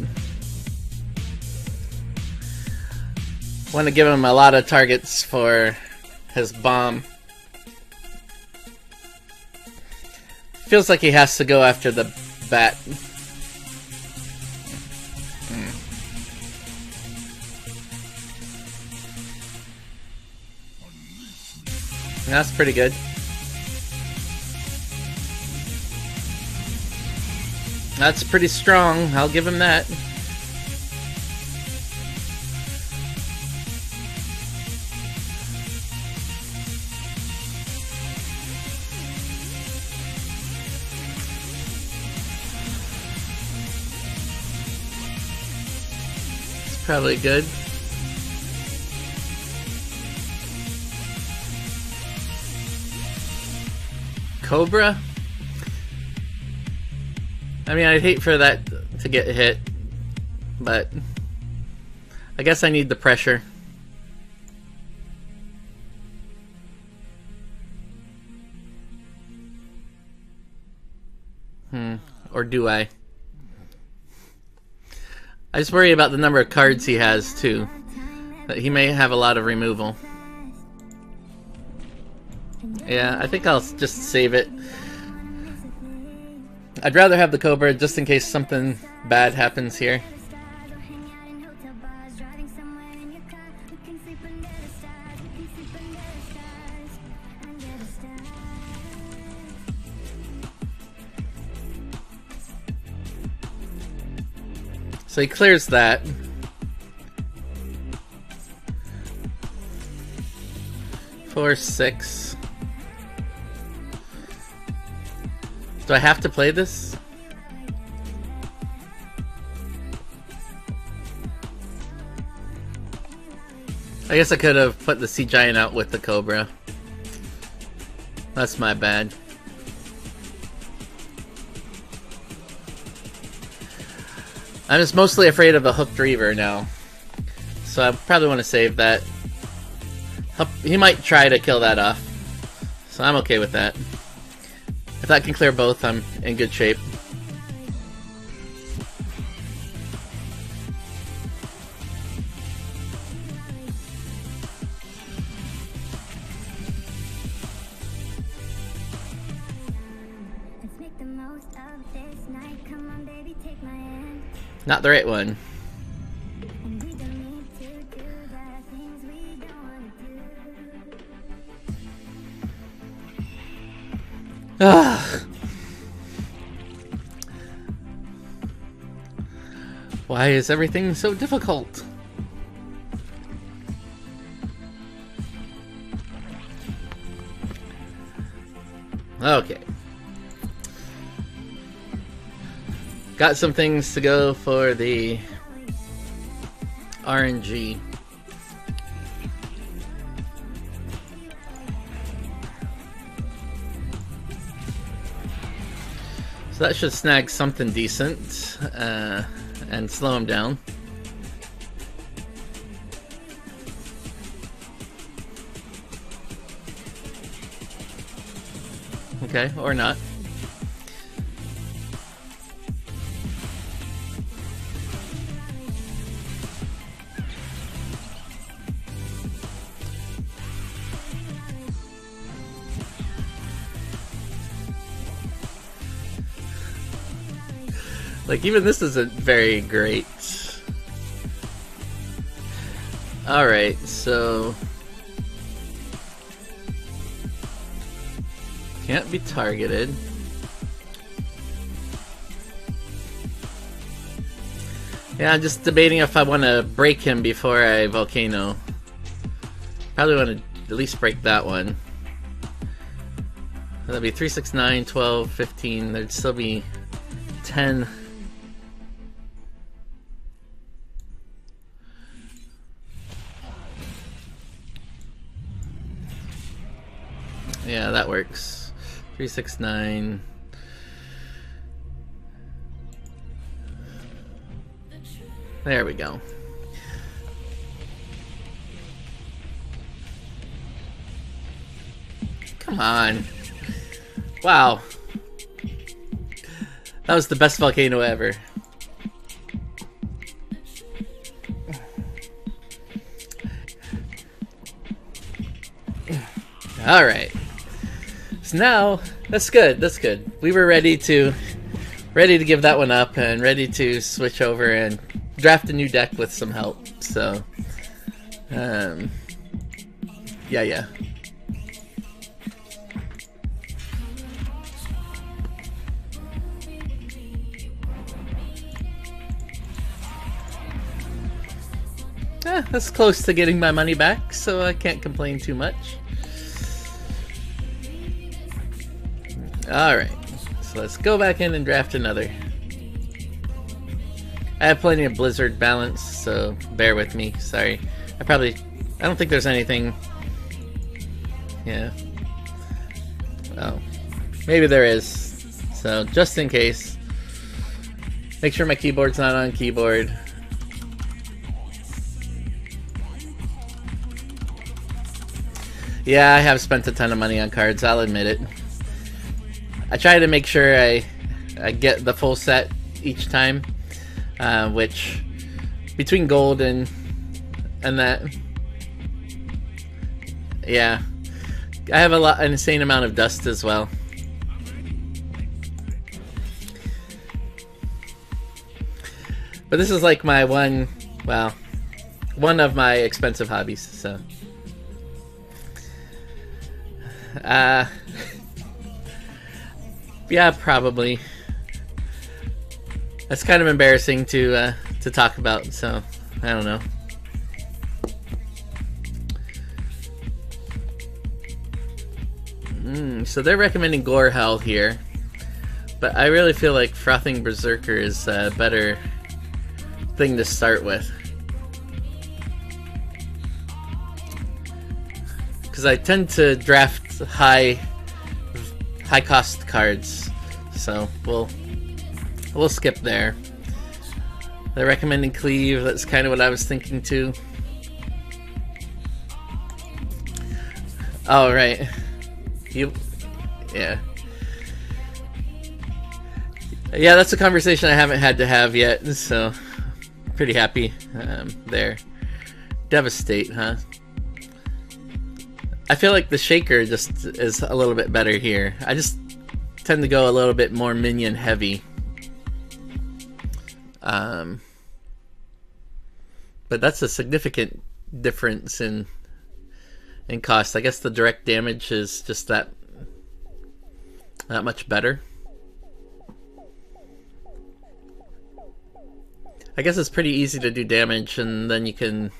want to give him a lot of targets for his bomb. Feels like he has to go after the bat. That's pretty good. That's pretty strong, I'll give him that. It's probably good. Cobra? I mean, I'd hate for that to get hit, but I guess I need the pressure. Or do I? I just worry about the number of cards he has, too. That he may have a lot of removal. Yeah, I think I'll just save it. I'd rather have the Cobra just in case something bad happens here. So he clears that. Four, 6. Do I have to play this? I guess I could have put the Sea Giant out with the Cobra. That's my bad. I'm just mostly afraid of a Hooked Reaver now. So I probably want to save that. He might try to kill that off. So I'm okay with that. If that can clear both, I'm in good shape. Not the right one. Why is everything so difficult? Okay. Got some things to go for the RNG. So that should snag something decent and slow him down. Okay, or not. Like, even this isn't very great. Alright, so... Can't be targeted. Yeah, I'm just debating if I want to break him before I Volcano. Probably want to at least break that one. That'd be 3, 6, 9, 12, 15. There'd still be 10. Yeah, that works. 3, 6, 9. There we go. Come on. Wow. That was the best volcano ever. Alright. So now, that's good, that's good. We were ready to give that one up and ready to switch over and draft a new deck with some help. So, yeah. That's close to getting my money back, so I can't complain too much. Alright, so let's go back in and draft another. I have plenty of Blizzard balance, so bear with me. Sorry. I don't think there's anything. Yeah. Oh. Maybe there is. So, just in case. Make sure my keyboard's not on keyboard. Yeah, I have spent a ton of money on cards, I'll admit it. I try to make sure I get the full set each time, which between gold and that, yeah, I have an insane amount of dust as well. But this is like my one of my expensive hobbies, so. Yeah, probably. That's kind of embarrassing to talk about, so I don't know. So they're recommending Gore Hell here, but I really feel like Frothing Berserker is a better thing to start with. Because I tend to draft high cost cards, so we'll skip there. They're recommending Cleave. That's kind of what I was thinking too. Oh right, yeah. That's a conversation I haven't had to have yet, so pretty happy there. Devastate, huh? I feel like the Shaker just is a little bit better here. I just tend to go a little bit more minion heavy. But that's a significant difference in cost. I guess the direct damage is just that much better. I guess it's pretty easy to do damage, and then you can...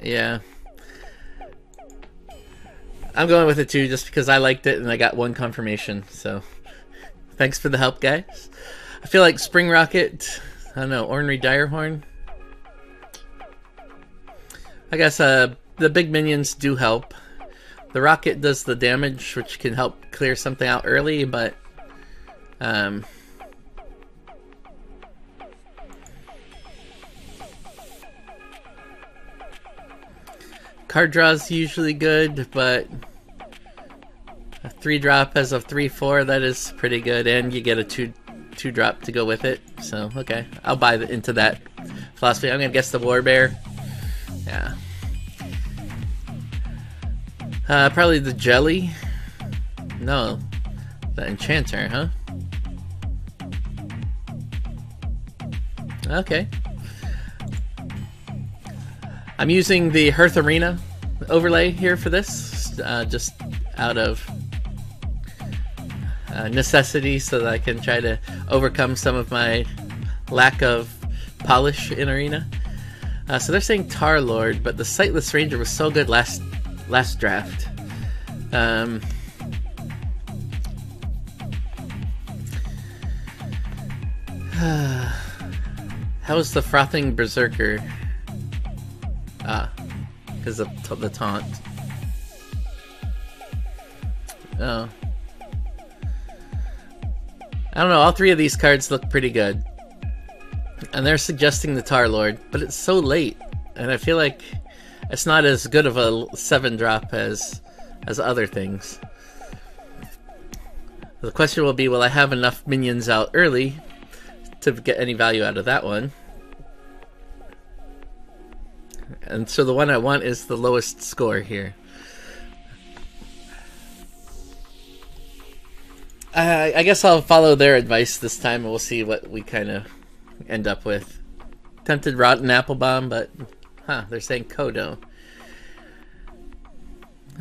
Yeah. I'm going with it too, just because I liked it and I got one confirmation, so... Thanks for the help, guys. I feel like Spring Rocket... I don't know, Ornery Direhorn? I guess the big minions do help. The rocket does the damage, which can help clear something out early, but... Card draw's usually good, but a 3-drop as a 3/4, that is pretty good, and you get a 2-drop to go with it. So okay, I'll buy into that philosophy. I'm gonna guess the Warbear. Yeah. Probably the Jelly. No, the Enchanter, huh? Okay. I'm using the Hearth Arena overlay here for this, just out of necessity, so that I can try to overcome some of my lack of polish in Arena. So they're saying Tar Lord, but the Sightless Ranger was so good last draft. How's the Frothing Berserker? Because of the taunt. Oh. I don't know, all three of these cards look pretty good. And they're suggesting the Tar Lord, but it's so late. And I feel like It's not as good of a 7-drop as other things. The question will be, will I have enough minions out early to get any value out of that one? And so the one I want is the lowest score here. I guess I'll follow their advice this time, and we'll see what we kind of end up with. Tempted Rotten Apple Bomb, but they're saying Kodo.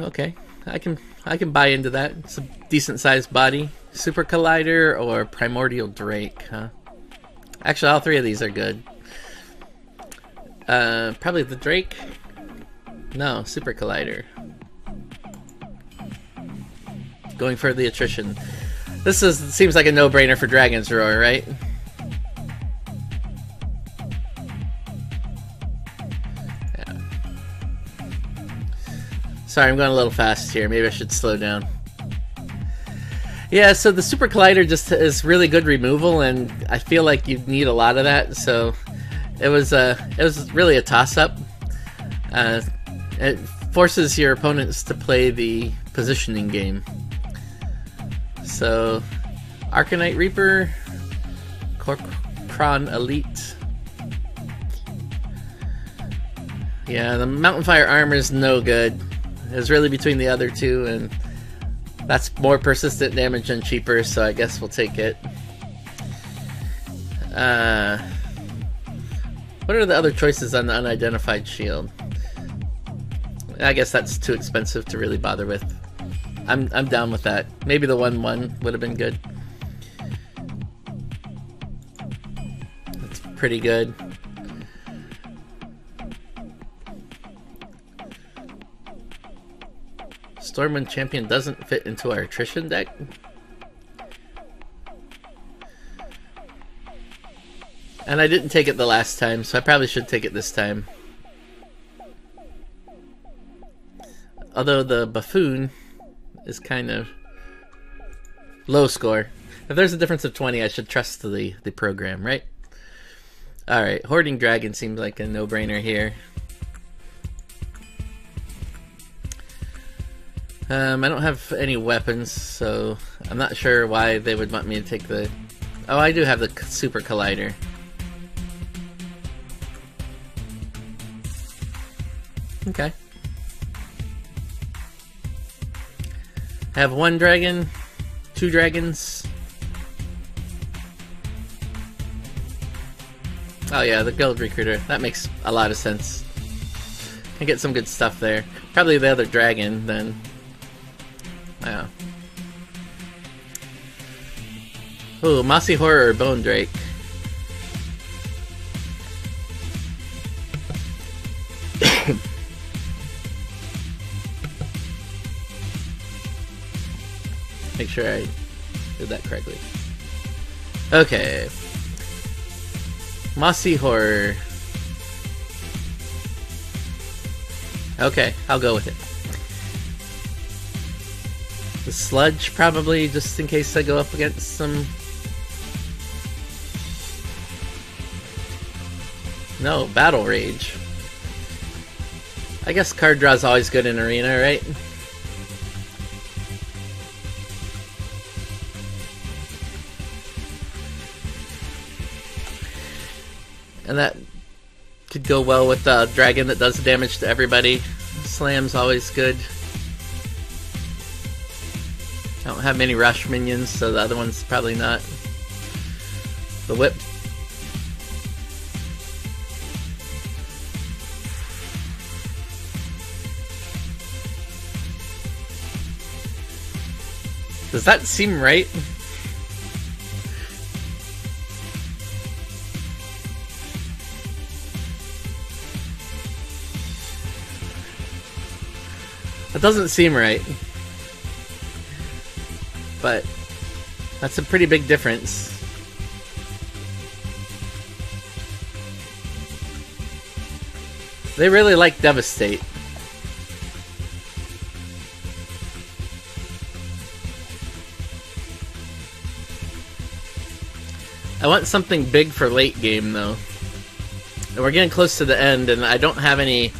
Okay, I can buy into that. It's a decent sized body. Super Collider or Primordial Drake, huh? Actually, all three of these are good. Probably the Drake. No, Super Collider. Going for the attrition. This seems like a no-brainer for Dragon's Roar, right? Yeah. Sorry, I'm going a little fast here. Maybe I should slow down. Yeah, so the Super Collider just is really good removal, and I feel like you need a lot of that. So it was really a toss-up. It forces your opponents to play the positioning game. So, Arcanite Reaper, Corkron Elite. Yeah, the Mountain Fire armor is no good. It's really between the other two, and that's more persistent damage and cheaper, so I guess we'll take it. What are the other choices on the unidentified shield? I guess that's too expensive to really bother with. I'm down with that. Maybe the 1/1 would have been good. That's pretty good. Stormwind Champion doesn't fit into our attrition deck. And I didn't take it the last time, so I probably should take it this time. Although the Buffoon is kind of low score. If there's a difference of 20, I should trust the program, right? Alright, Hoarding Dragon seems like a no-brainer here. I don't have any weapons, so I'm not sure why they would want me to take the... Oh, I do have the Super Collider. Okay. I have 1 dragon, 2 dragons. Oh yeah, the Guild Recruiter. That makes a lot of sense. Can get some good stuff there. Probably the other dragon, then. Wow. Ooh, Mossy Horror or Bone Drake. Make sure I did that correctly. Okay. Mossy Horror. Okay, I'll go with it. The Sludge, probably, just in case I go up against some... No, Battle Rage. I guess card draw's always good in Arena, right? And that could go well with the dragon that does damage to everybody. Slam's always good. I don't have many rush minions, so the other one's probably not. The whip. Does that seem right? That doesn't seem right. But that's a pretty big difference. They really like Devastate. I want something big for late game though. And we're getting close to the end and I don't have any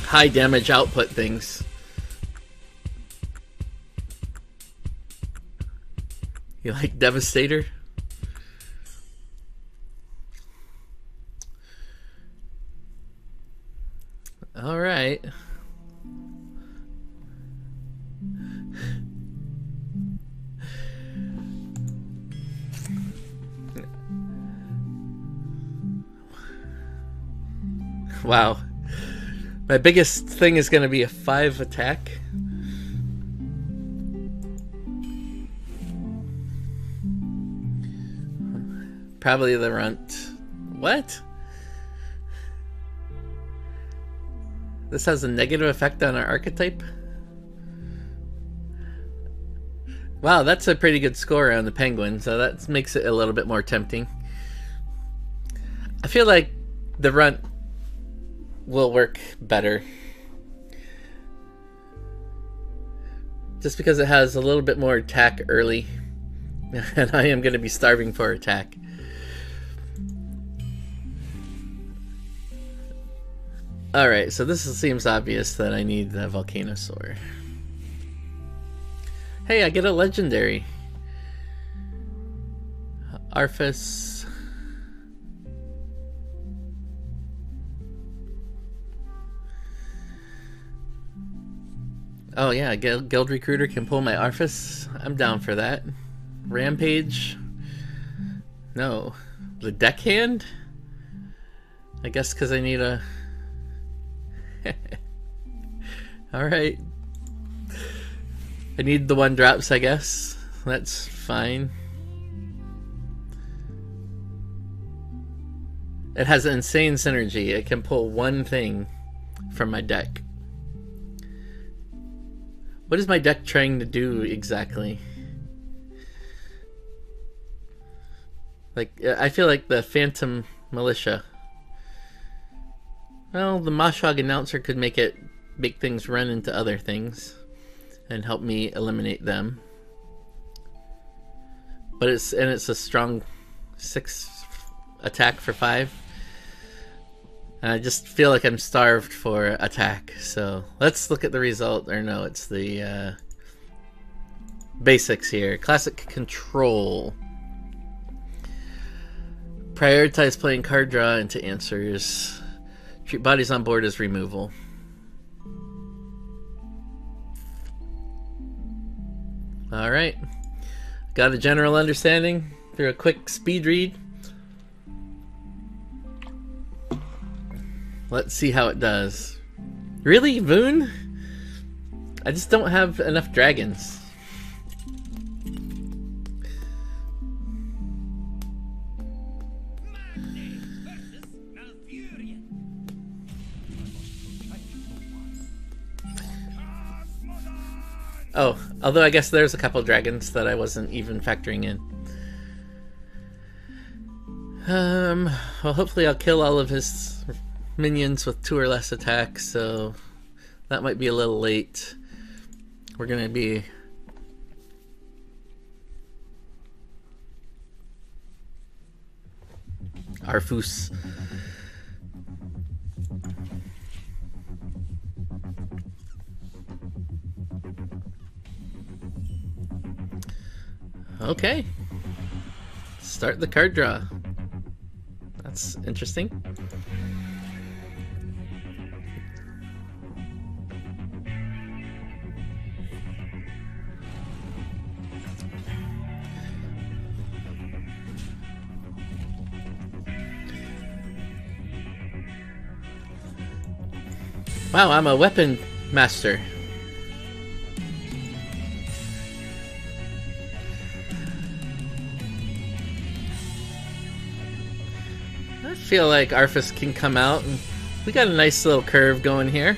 high damage output things. You like Devastator? All right. Wow. My biggest thing is going to be a 5 attack. Probably the runt. What? This has a negative effect on our archetype? Wow, that's a pretty good score on the penguin, so that makes it a little bit more tempting. I feel like the runt will work better. Just because it has a little bit more attack early. And I am going to be starving for attack. Alright, so this seems obvious that I need the Volcanosaur. Hey, I get a legendary. Arphus. Oh yeah, Guild Recruiter can pull my Arphus. I'm down for that. Rampage. No. The Deckhand? I guess because I need a... Alright. I need the 1-drops, I guess. That's fine. It has insane synergy. It can pull one thing from my deck. What is my deck trying to do exactly? Like, I feel like the Phantom Militia. Well, the Moshog Announcer could make things run into other things and help me eliminate them. But it's a strong 6 attack for 5. And I just feel like I'm starved for attack. So let's look at the result. Or no, it's the basics here. Classic control. Prioritize playing card draw into answers. Treat bodies on board as removal. Alright. Got a general understanding through a quick speed read. Let's see how it does. Really, Voon? I just don't have enough dragons. Oh, although I guess there's a couple dragons that I wasn't even factoring in. Well, hopefully I'll kill all of his minions with 2 or less attacks, so that might be a little late. We're gonna be... Arphus. Okay. Start the card draw. That's interesting. Wow, I'm a weapon master. I feel like Arphus can come out, and we got a nice little curve going here.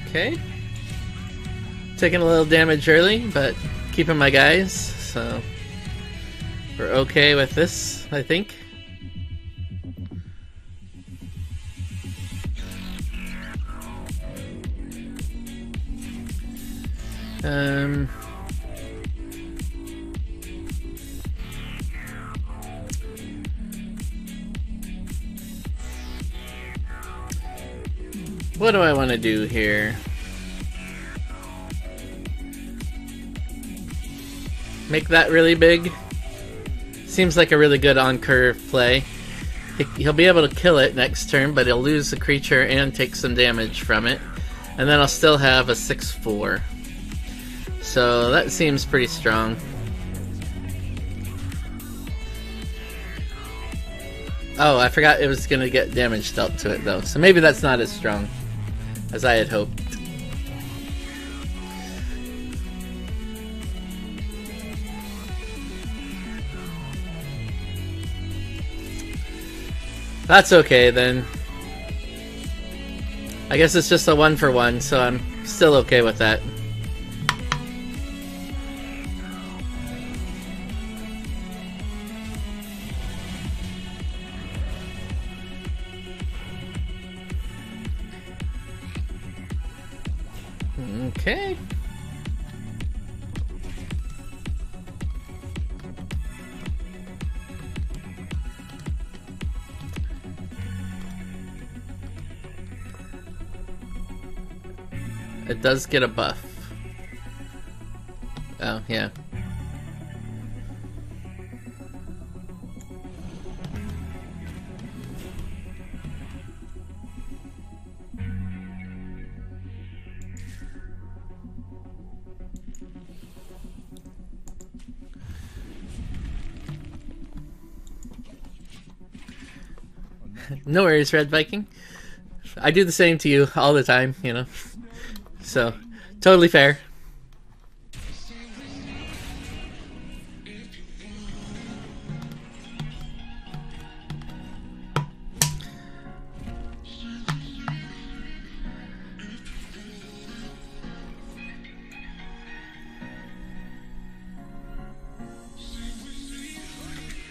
Okay. Taking a little damage early, but keeping my guys, so we're okay with this, I think. What do I want to do here? Make that really big. Seems like a really good on-curve play. He'll be able to kill it next turn, but he'll lose the creature and take some damage from it. And then I'll still have a 6/4. So that seems pretty strong. Oh, I forgot it was going to get damage dealt to it though. So maybe that's not as strong as I had hoped. That's okay then. I guess it's just a 1-for-1, so I'm still okay with that. Okay. It does get a buff. Oh, yeah. No worries, Red Viking. I do the same to you all the time, you know. So, totally fair.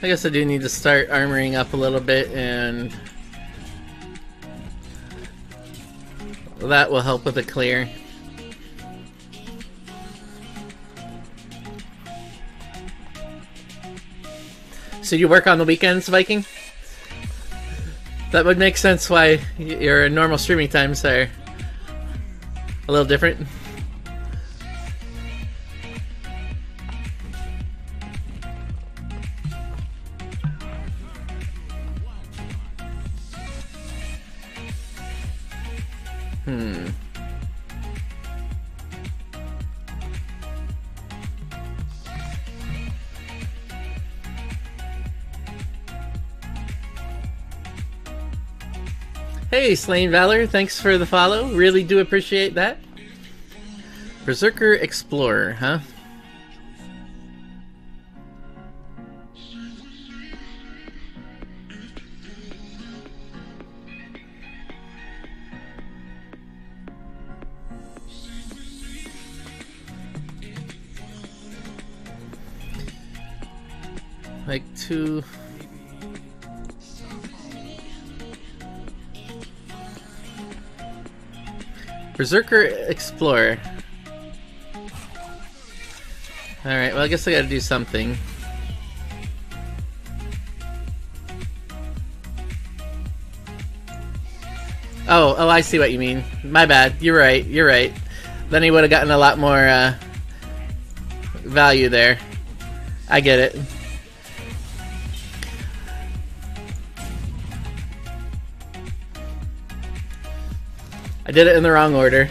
I guess I do need to start armoring up a little bit, and that will help with the clear. So you work on the weekends, Viking? That would make sense why your normal streaming times are a little different. Hey, Slain Valor, thanks for the follow. Really do appreciate that. Berserker Explorer, huh? Like two... Berserker Explorer. Alright, well I guess I gotta do something. Oh, I see what you mean. My bad. You're right, you're right. Then he would have gotten a lot more value there. I get it. I did it in the wrong order.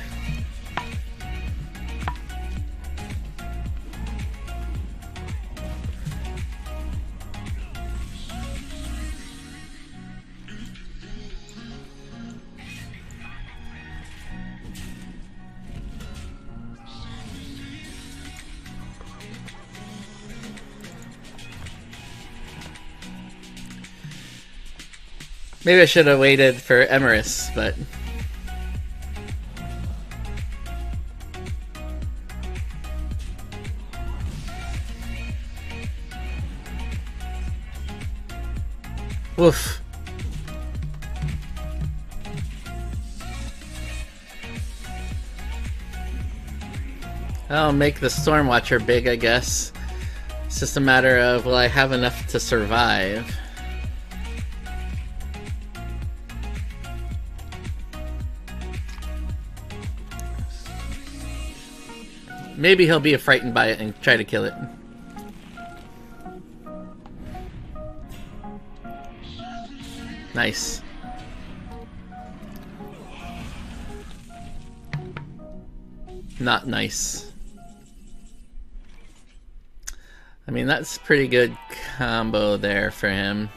Maybe I should have waited for Emerus, but... Woof. I'll make the Stormwatcher big, I guess. It's just a matter of, will I have enough to survive? Maybe he'll be frightened by it and try to kill it. Nice. Not nice. I mean, that's a pretty good combo there for him.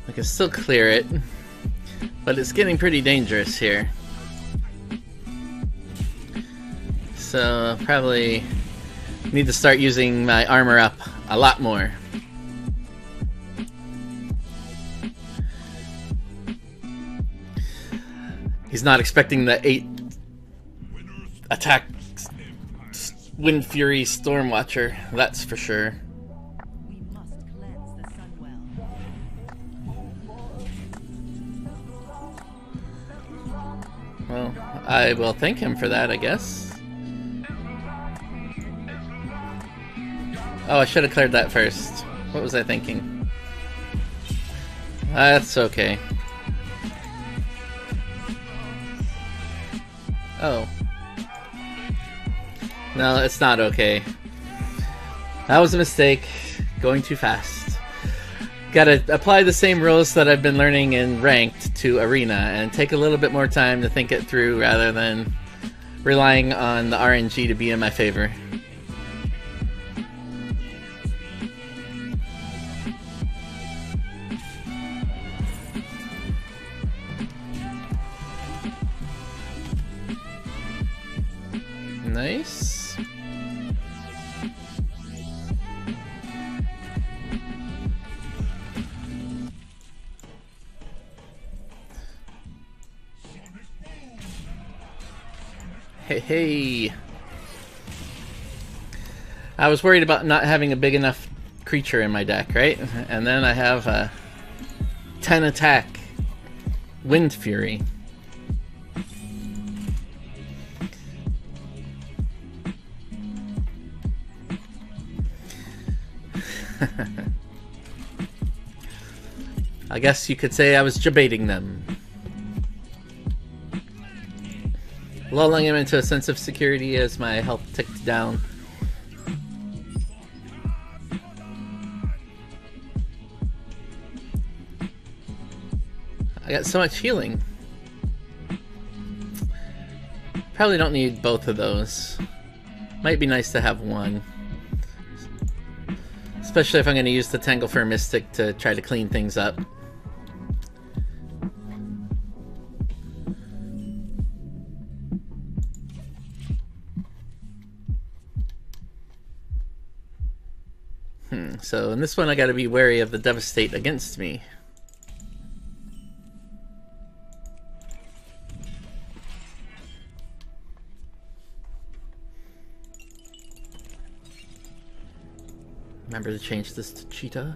I can still clear it, but it's getting pretty dangerous here. So probably need to start using my armor up a lot more. He's not expecting the 8 attack Wind Fury Stormwatcher, that's for sure. We must cleanse the Sunwell. Well, I will thank him for that, I guess. Oh, I should have cleared that first. What was I thinking? That's okay. Oh. No, it's not okay. That was a mistake. Going too fast. Gotta apply the same rules that I've been learning in Ranked to Arena and take a little bit more time to think it through rather than relying on the RNG to be in my favor. Nice. Hey, hey. I was worried about not having a big enough creature in my deck, right? And then I have a 10 attack Wind Fury. I guess you could say I was debating them. Lulling him into a sense of security as my health ticked down. I got so much healing. Probably don't need both of those. Might be nice to have one. Especially if I'm going to use the Tanglefur Mystic to try to clean things up. So in this one I got to be wary of the Devastate against me. Remember to change this to Cheetah.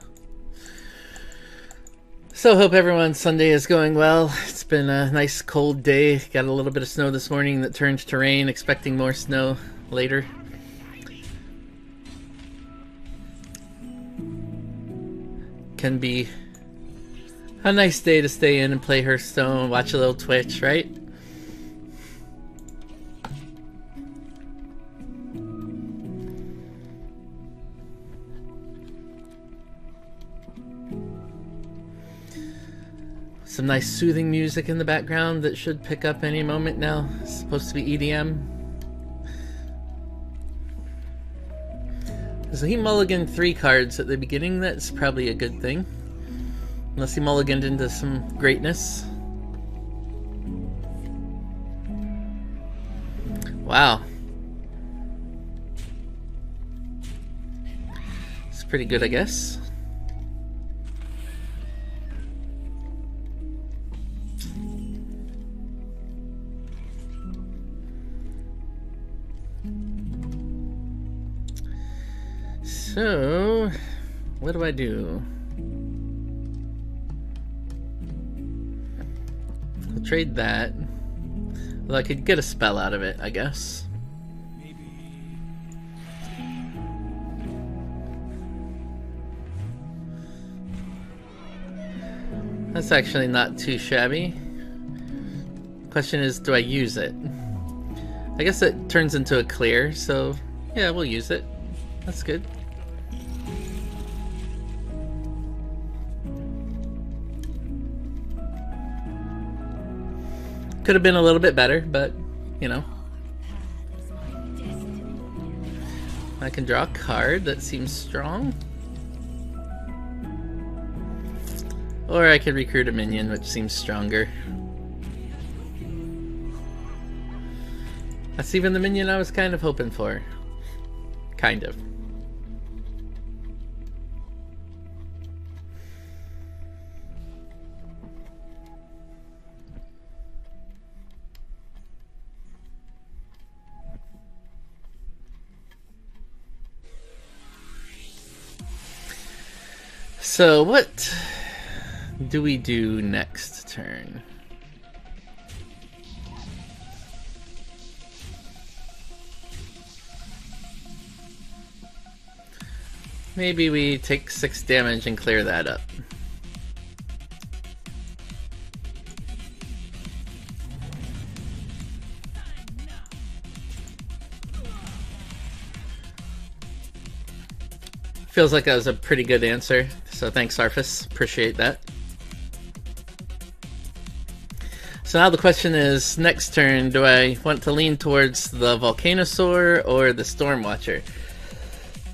So hope everyone's Sunday is going well. It's been a nice cold day. Got a little bit of snow this morning that turned to rain. Expecting more snow later. Can be a nice day to stay in and play Hearthstone, watch a little Twitch, right? Some nice soothing music in the background that should pick up any moment now. It's supposed to be EDM. So he mulliganed 3 cards at the beginning. That's probably a good thing. Unless he mulliganed into some greatness. Wow. It's pretty good, I guess. So, what do I do? I'll trade that. Well, I could get a spell out of it, I guess. That's actually not too shabby. Question is, do I use it? I guess it turns into a clear, so yeah, we'll use it. That's good. Could have been a little bit better, but you know. I can draw a card that seems strong. Or I could recruit a minion, which seems stronger. That's even the minion I was kind of hoping for. Kind of. So what do we do next turn? Maybe we take 6 damage and clear that up. Feels like that was a pretty good answer, so thanks, Arfus. Appreciate that. So now the question is, next turn, do I want to lean towards the Volcanosaur or the Stormwatcher?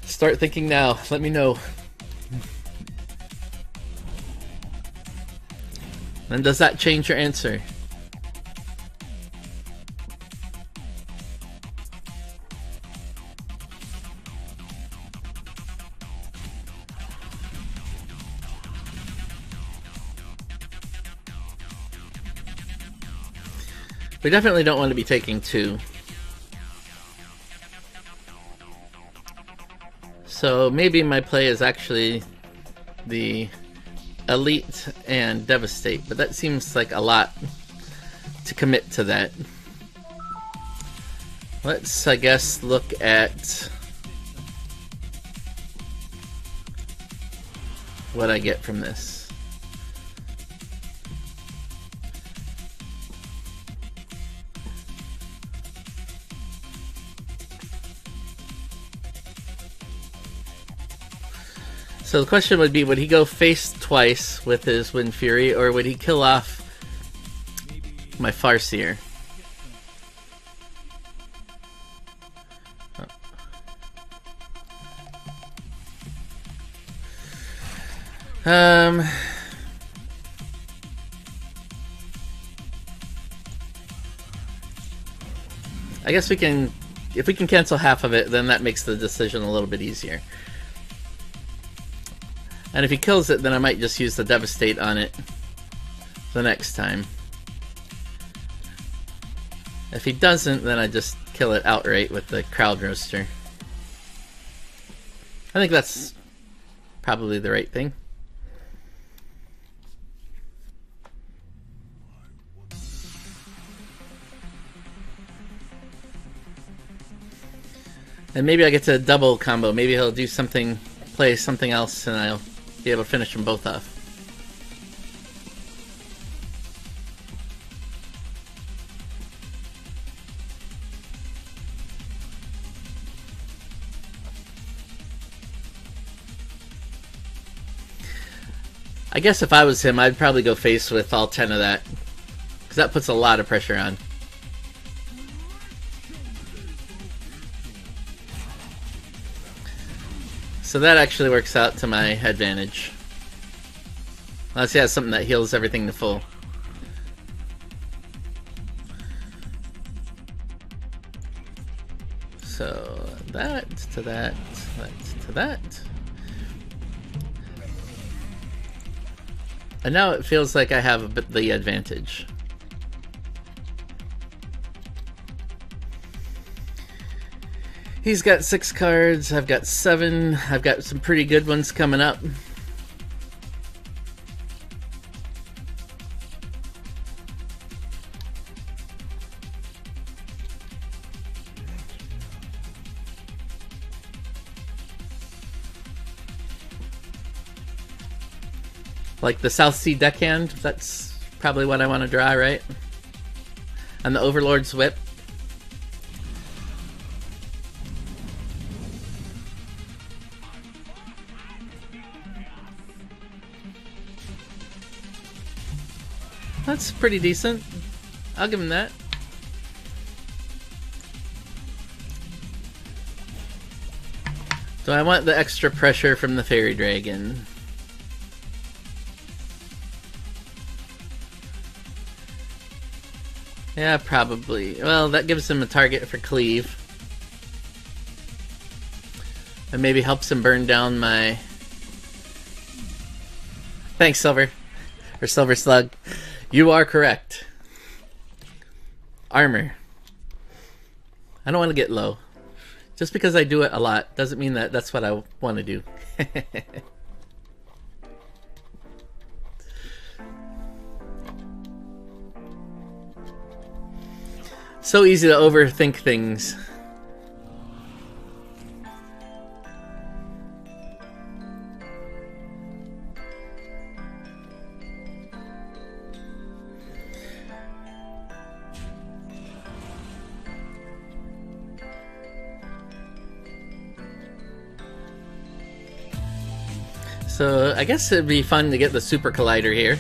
Start thinking now. Let me know. And does that change your answer? We definitely don't want to be taking 2. So maybe my play is actually the Elite and Devastate, but that seems like a lot to commit to that. Let's, I guess, look at what I get from this. So the question would be, would he go face twice with his Wind Fury, or would he kill off my Farseer? I guess we can, if we can cancel half of it, then that makes the decision a little bit easier. And if he kills it, then I might just use the Devastate on it the next time. If he doesn't, then I just kill it outright with the Crowd Roaster. I think that's probably the right thing. And maybe I get to double combo. Maybe he'll do something, play something else, and I'll be able to finish them both off. I guess if I was him, I'd probably go face with all 10 of that, because that puts a lot of pressure on. So that actually works out to my advantage. Unless he has something that heals everything to full. So that to that, that to that. And now it feels like I have a bit the advantage. He's got 6 cards, I've got 7, I've got some pretty good ones coming up. Like the South Sea Deckhand, that's probably what I want to draw, right? And the Overlord's Whip. That's pretty decent. I'll give him that. So I want the extra pressure from the Fairy Dragon. Yeah, probably. Well, that gives him a target for cleave. And maybe helps him burn down my... Thanks, Silver. Or Silver Slug. You are correct. Armor. I don't want to get low. Just because I do it a lot doesn't mean that that's what I want to do. So easy to overthink things. So I guess it'd be fun to get the Super Collider here.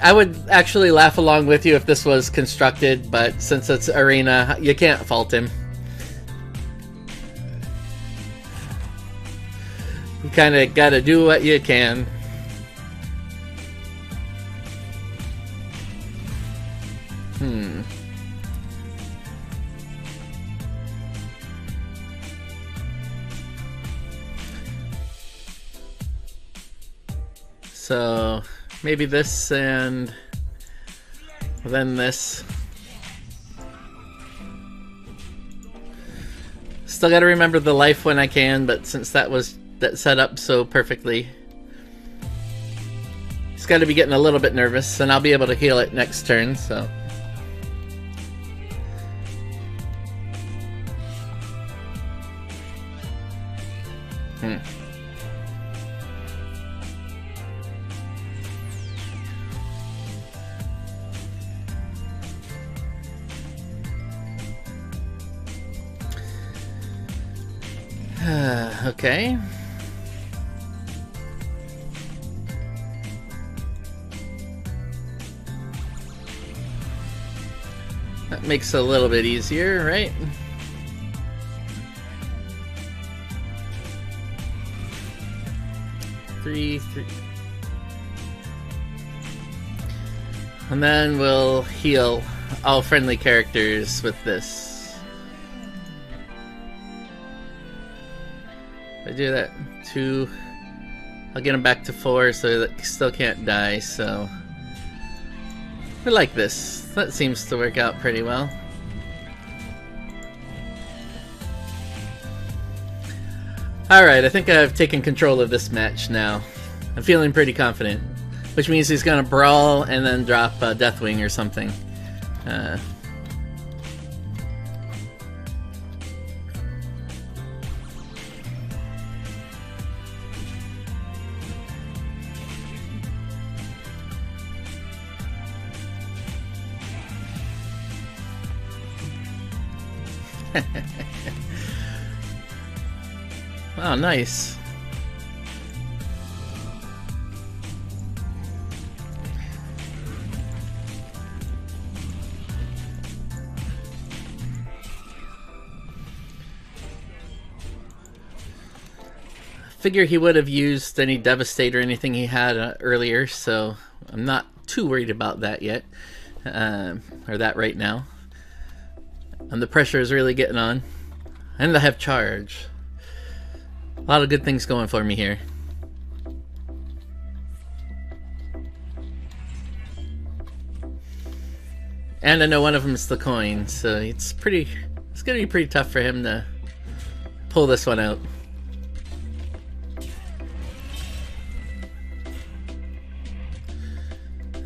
I would actually laugh along with you if this was constructed, but since it's Arena, you can't fault him. You kind of gotta do what you can. So maybe this and then this. Still gotta remember the life when I can, but since that set up so perfectly, it's gotta be getting a little bit nervous, and I'll be able to heal it next turn, so. Okay. That makes it a little bit easier, right? Three. And then we'll heal all friendly characters with this. I do that 2, I'll get him back to 4 so that he still can't die, so I like this. That seems to work out pretty well. Alright, I think I've taken control of this match now. I'm feeling pretty confident, which means he's gonna brawl and then drop Deathwing or something. Oh, nice. Figure he would have used any Devastate or anything he had earlier, so I'm not too worried about that yet, or that right now. And the pressure is really getting on. And I have charge. A lot of good things going for me here. And I know one of them is the coin, so it's gonna be pretty tough for him to pull this one out.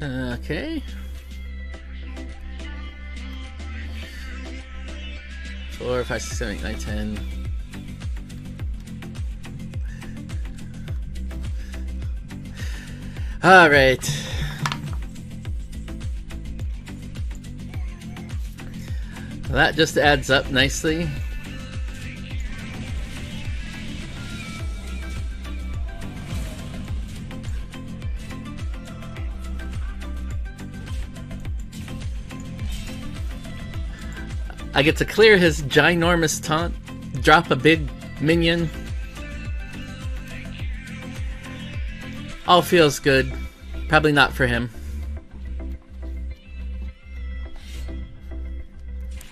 Okay. 4, 5, 6, 7, 8, 9, 10. Alright. That just adds up nicely. I get to clear his ginormous taunt, drop a big minion. All feels good. Probably not for him.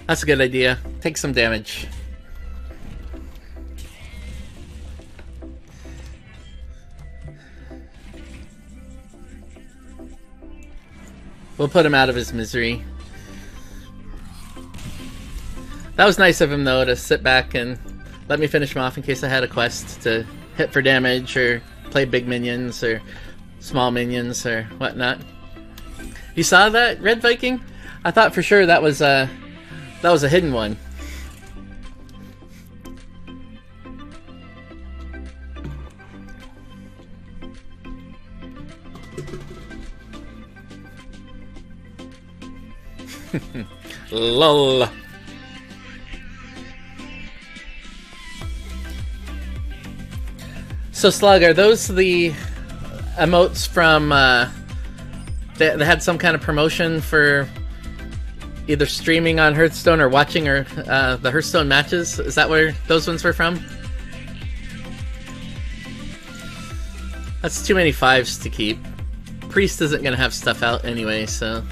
That's a good idea. Take some damage. We'll put him out of his misery. That was nice of him, though, to sit back and let me finish him off in case I had a quest to hit for damage or play big minions or small minions or whatnot. You saw that, Red Viking? I thought for sure that was a hidden one. Lol. So Slug, are those the emotes from they had some kind of promotion for either streaming on Hearthstone or watching the Hearthstone matches? Is that where those ones were from? That's too many 5s to keep. Priest isn't gonna have stuff out anyway, so.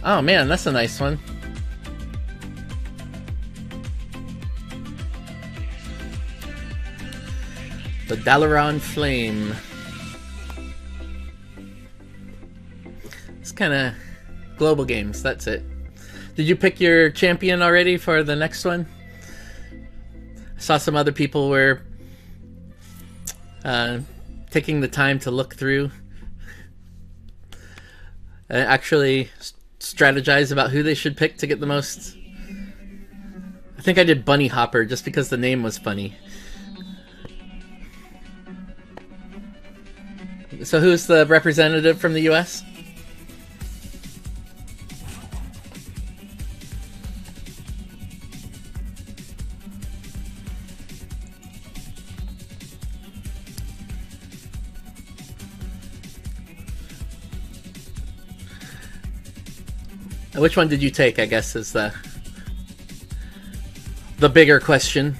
Oh man, that's a nice one. The Dalaran Flame. It's kind of global games, that's it. Did you pick your champion already for the next one? I saw some other people were taking the time to look through and actually strategize about who they should pick to get the most. I think I did Bunny Hopper just because the name was funny. So who's the representative from the US? Which one did you take, I guess, is the bigger question.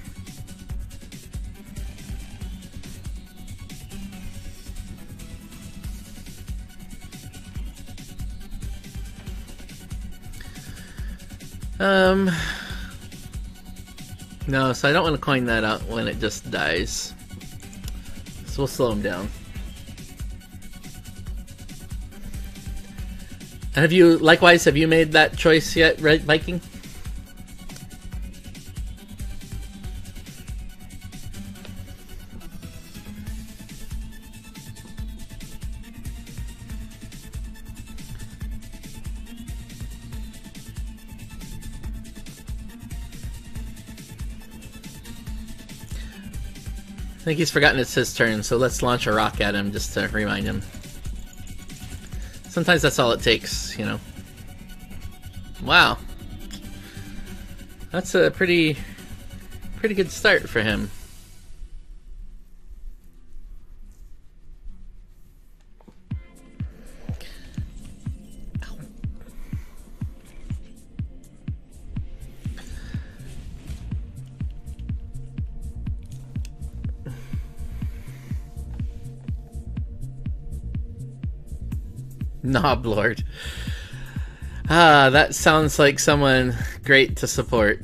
No, so I don't want to coin that out when it just dies. So we'll slow him down. And have you made that choice yet, Red Viking? I think he's forgotten it's his turn, so let's launch a rock at him just to remind him. Sometimes that's all it takes, you know. Wow. That's a pretty good start for him. Noblord. Ah, that sounds like someone great to support.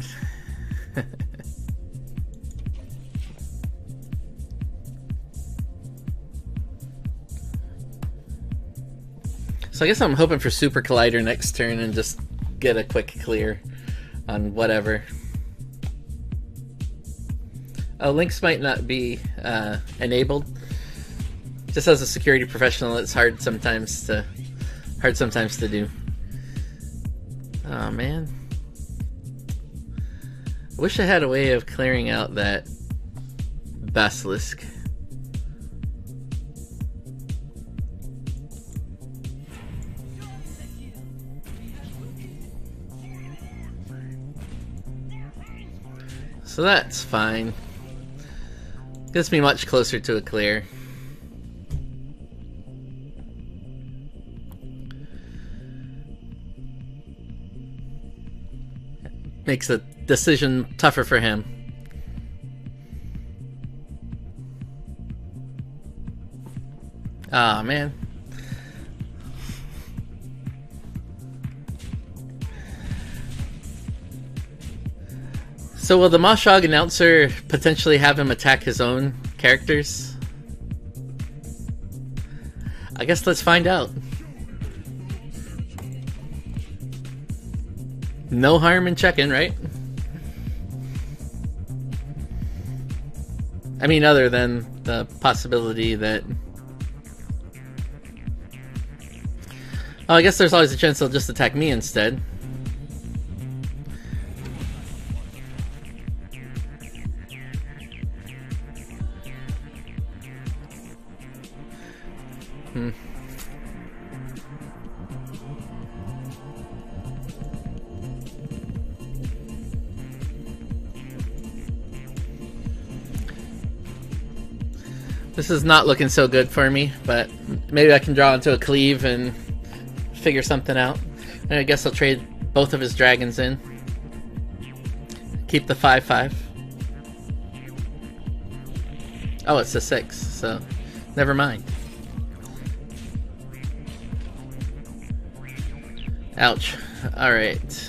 So I guess I'm hoping for Super Collider next turn and just get a quick clear on whatever. Oh, links might not be enabled. Just as a security professional, it's hard sometimes to do. Oh man, I wish I had a way of clearing out that basilisk. So that's fine. Gets me much closer to a clear. Makes the decision tougher for him. Ah, man. So will the Moshog announcer potentially have him attack his own characters? I guess let's find out. No harm in checking, right? I mean, other than the possibility that... Oh, I guess there's always a chance they'll just attack me instead. This is not looking so good for me, but maybe I can draw into a cleave and figure something out. And I guess I'll trade both of his dragons in. Keep the 5/5. Oh, it's a 6, so never mind. Ouch. Alright.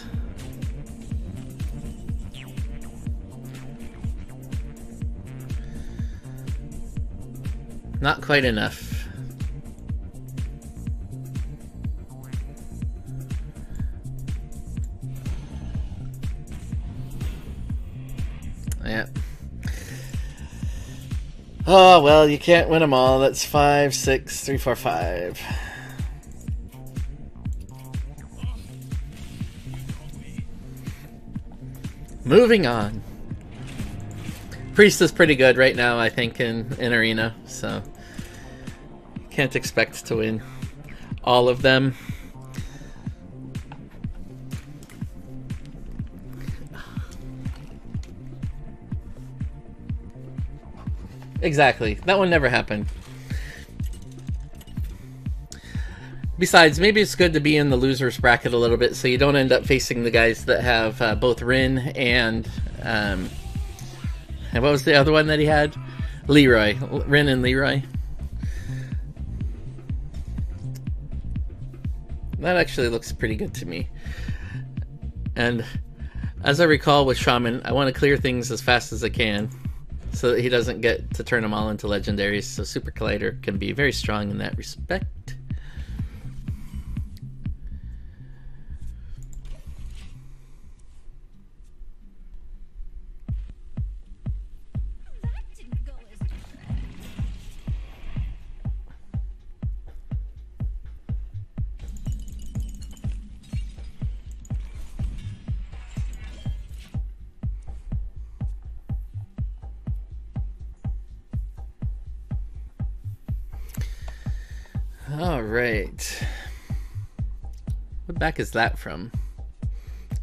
Not quite enough. Yeah. Oh, well, you can't win them all. That's 5, 6, 3, 4, 5. Moving on. Priest is pretty good right now, I think, in Arena, so can't expect to win all of them. Exactly. That one never happened. Besides, maybe it's good to be in the loser's bracket a little bit so you don't end up facing the guys that have both Rin and what was the other one that he had? Leroy. Rin and Leroy. That actually looks pretty good to me. And as I recall with Shaman, I want to clear things as fast as I can so that he doesn't get to turn them all into legendaries. So Super Collider can be very strong in that respect. Alright. What back is that from?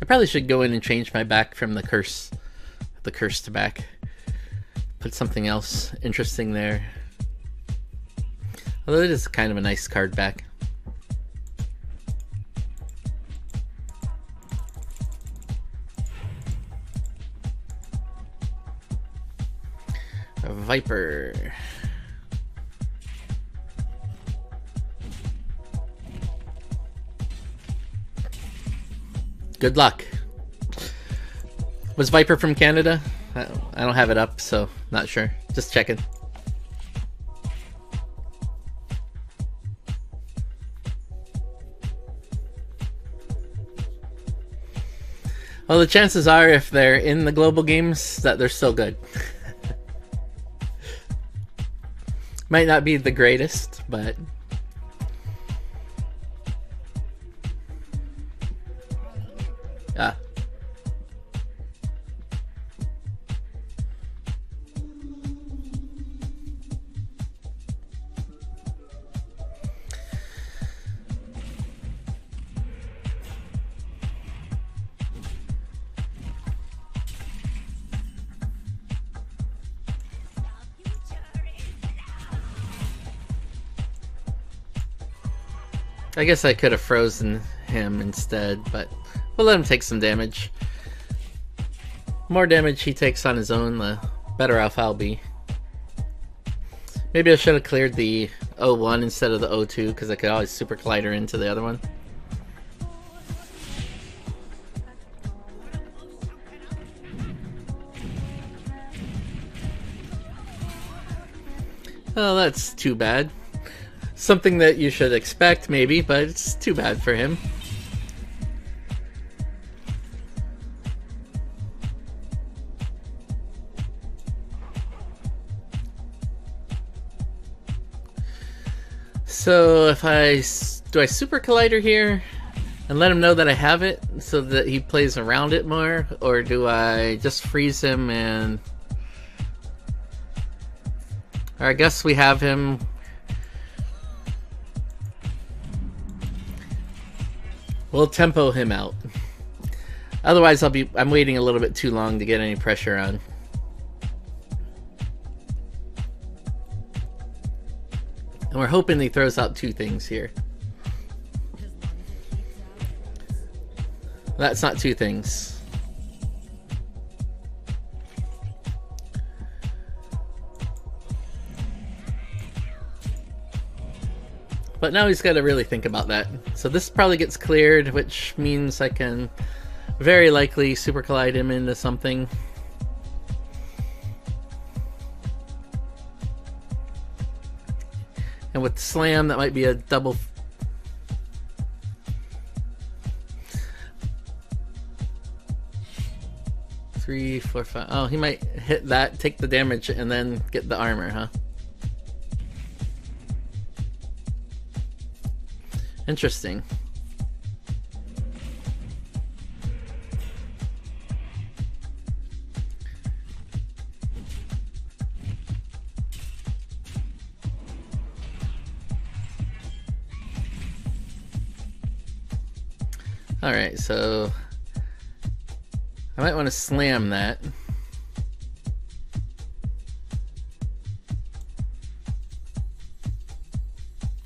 I probably should go in and change my back from the cursed back. Put something else interesting there. Although it is kind of a nice card back. A Viper. Good luck. Was Viper from Canada? I don't have it up, so not sure. Just checking. Well, the chances are, if they're in the global games, that they're still good. Might not be the greatest, but... Ah. I guess I could have frozen him instead, but we'll let him take some damage. More damage he takes on his own, the better off I'll be. Maybe I should have cleared the O1 instead of the O2, because I could always Super Collider into the other one. Oh, that's too bad. Something that you should expect, maybe, but it's too bad for him. So if do I Super Collider here and let him know that I have it so that he plays around it more, or do I just freeze him and... Or I guess we have him... We'll tempo him out. Otherwise I'm waiting a little bit too long to get any pressure on. And we're hoping he throws out two things here. That's not two things. But now he's got to really think about that. So this probably gets cleared, which means I can very likely Super Collide him into something. And with Slam, that might be a double... Three, four, five... Oh, he might hit that, take the damage, and then get the armor, huh? Interesting. Alright, so I might want to slam that.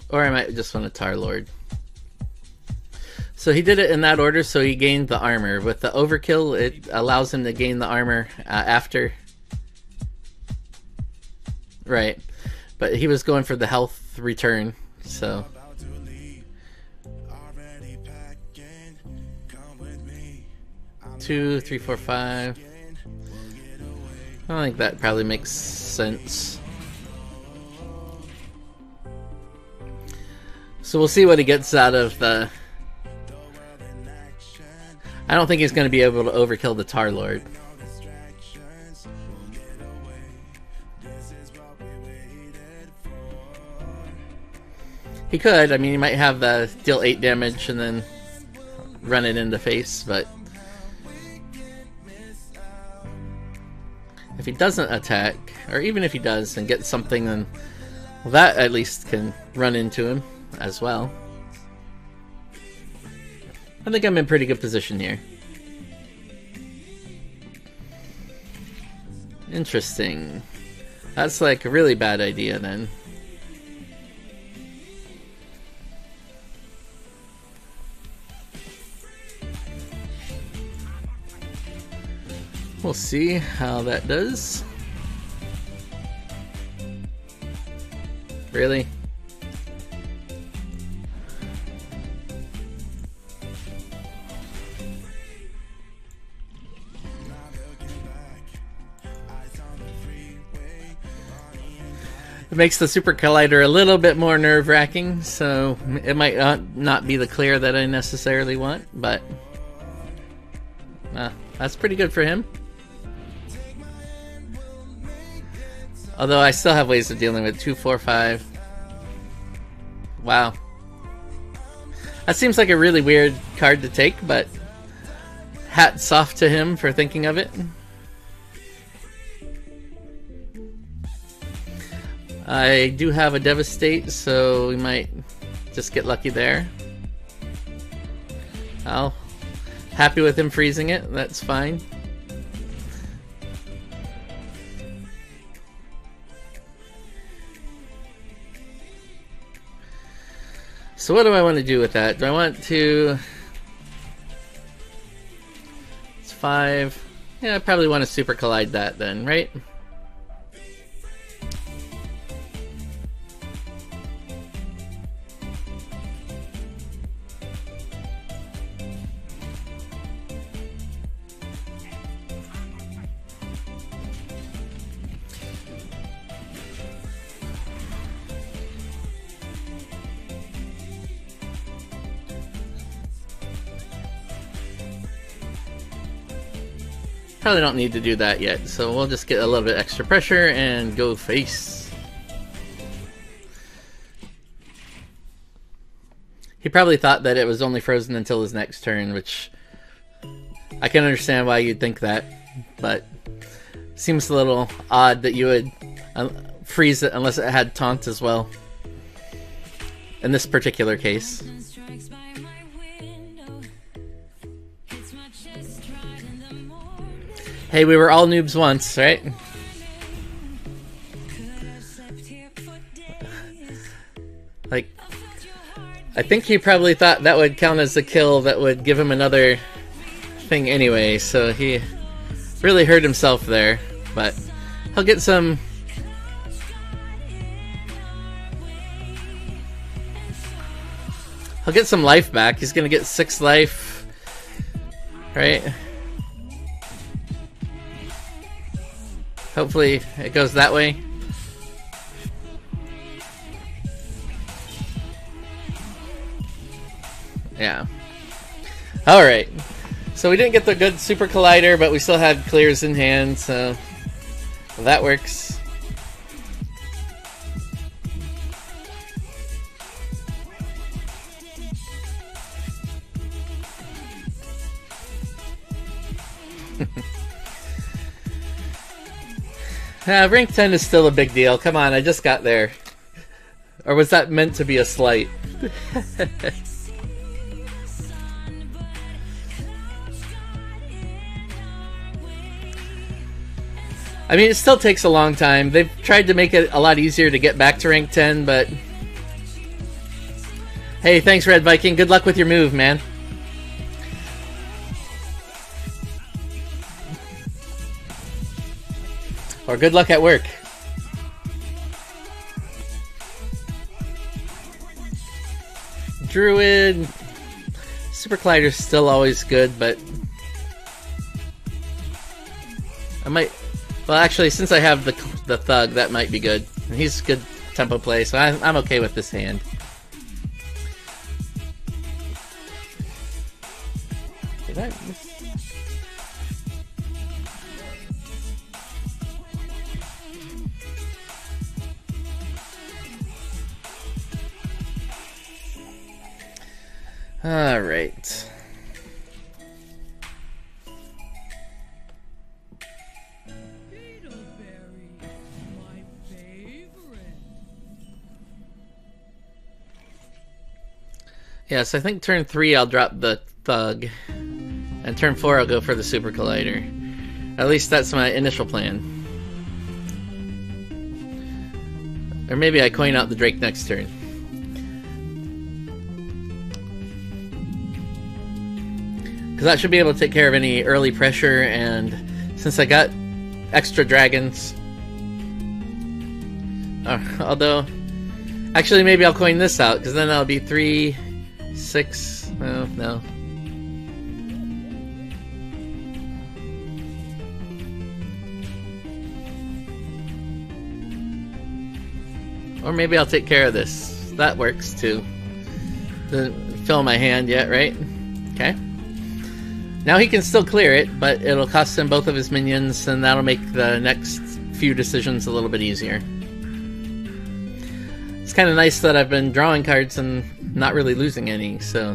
Or I might just want to Tar Lord. So he did it in that order, so he gained the armor. With the overkill, it allows him to gain the armor after. Right. But he was going for the health return, so... 2, 3, 4, 5. I think that probably makes sense. So we'll see what he gets out of the... I don't think he's going to be able to overkill the Tar Lord. He could. I mean, he might have the deal 8 damage and then run it into face, but... If he doesn't attack, or even if he does and gets something, then well, that at least can run into him as well. I think I'm in pretty good position here. Interesting. That's like a really bad idea then. We'll see how that does. Really? It makes the Super Collider a little bit more nerve-wracking, so it might not be the clear that I necessarily want, but that's pretty good for him. Although I still have ways of dealing with 2, 4, 5. Wow. That seems like a really weird card to take, but hats off to him for thinking of it. I do have a Devastate, so we might just get lucky there. Happy with him freezing it, that's fine. So what do I want to do with that? Do I want to... It's 5. Yeah, I probably want to super collide that then, right? Probably don't need to do that yet, so we'll just get a little bit extra pressure and go face. He probably thought that it was only frozen until his next turn, which I can understand why you'd think that, but seems a little odd that you would freeze it unless it had taunt as well. In this particular case. Hey, we were all noobs once, right? Like, I think he probably thought that would count as a kill that would give him another thing anyway, so he really hurt himself there, but he'll get some... He'll get some life back. He's gonna get 6 life, right? Hopefully it goes that way. Yeah. Alright. So we didn't get the good Super Collider, but we still had clears in hand, so that works. Rank 10 is still a big deal. Come on, I just got there. Or was that meant to be a slight? I mean, it still takes a long time. They've tried to make it a lot easier to get back to rank 10, but... Hey, thanks, Red Viking. Good luck with your move, man. Or good luck at work. Druid. Super Collider's still always good, but I might... Well, actually, since I have the Thug, that might be good. And he's good tempo play, so I'm okay with this hand. Did I miss? All right. Yes, I think turn 3 I'll drop the Thug, and turn 4 I'll go for the Super Collider. At least that's my initial plan. Or maybe I coin out the Drake next turn. Because that should be able to take care of any early pressure, and since I got extra dragons... although... Actually, maybe I'll coin this out, because then that'll be 3, 6... Oh, no. Or maybe I'll take care of this. That works, too. Doesn't fill my hand yet, right? Okay. Now he can still clear it, but it'll cost him both of his minions, and that'll make the next few decisions a little bit easier. It's kind of nice that I've been drawing cards and not really losing any, so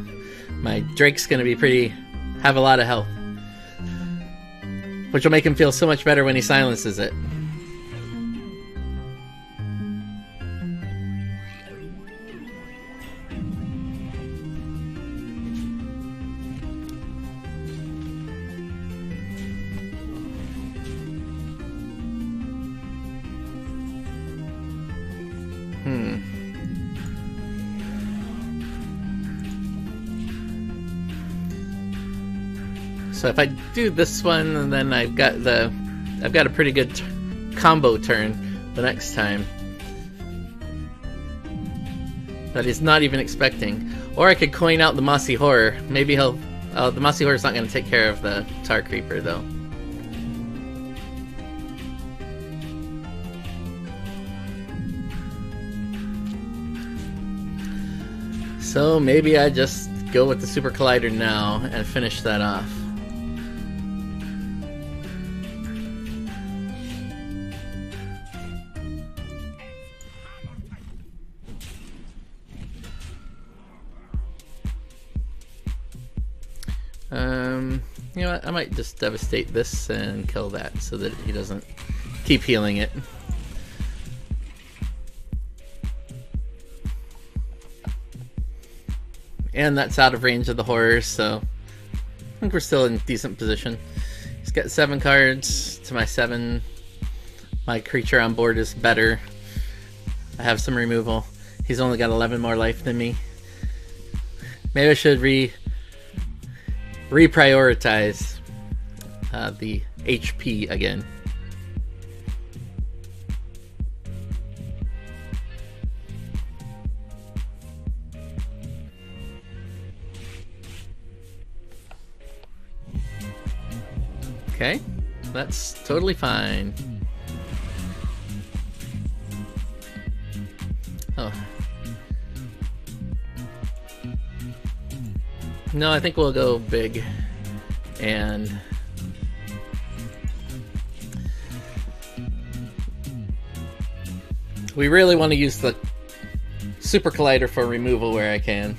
my Drake's going to have a lot of health. Which will make him feel so much better when he silences it. So if I do this one, and then I've got a pretty good combo turn the next time that he's not even expecting. Or I could coin out the Mossy Horror. Maybe he'll... Oh, the Mossy Horror's not going to take care of the Tar Creeper, though. So maybe I just go with the Super Collider now and finish that off. You know what? I might just devastate this and kill that so that he doesn't keep healing it. And that's out of range of the horrors, so I think we're still in decent position. He's got 7 cards to my 7. My creature on board is better. I have some removal. He's only got 11 more life than me. Maybe I should reprioritize the HP again. Okay, that's totally fine. Oh. No, I think we'll go big. And we really want to use the Super Collider for removal where I can.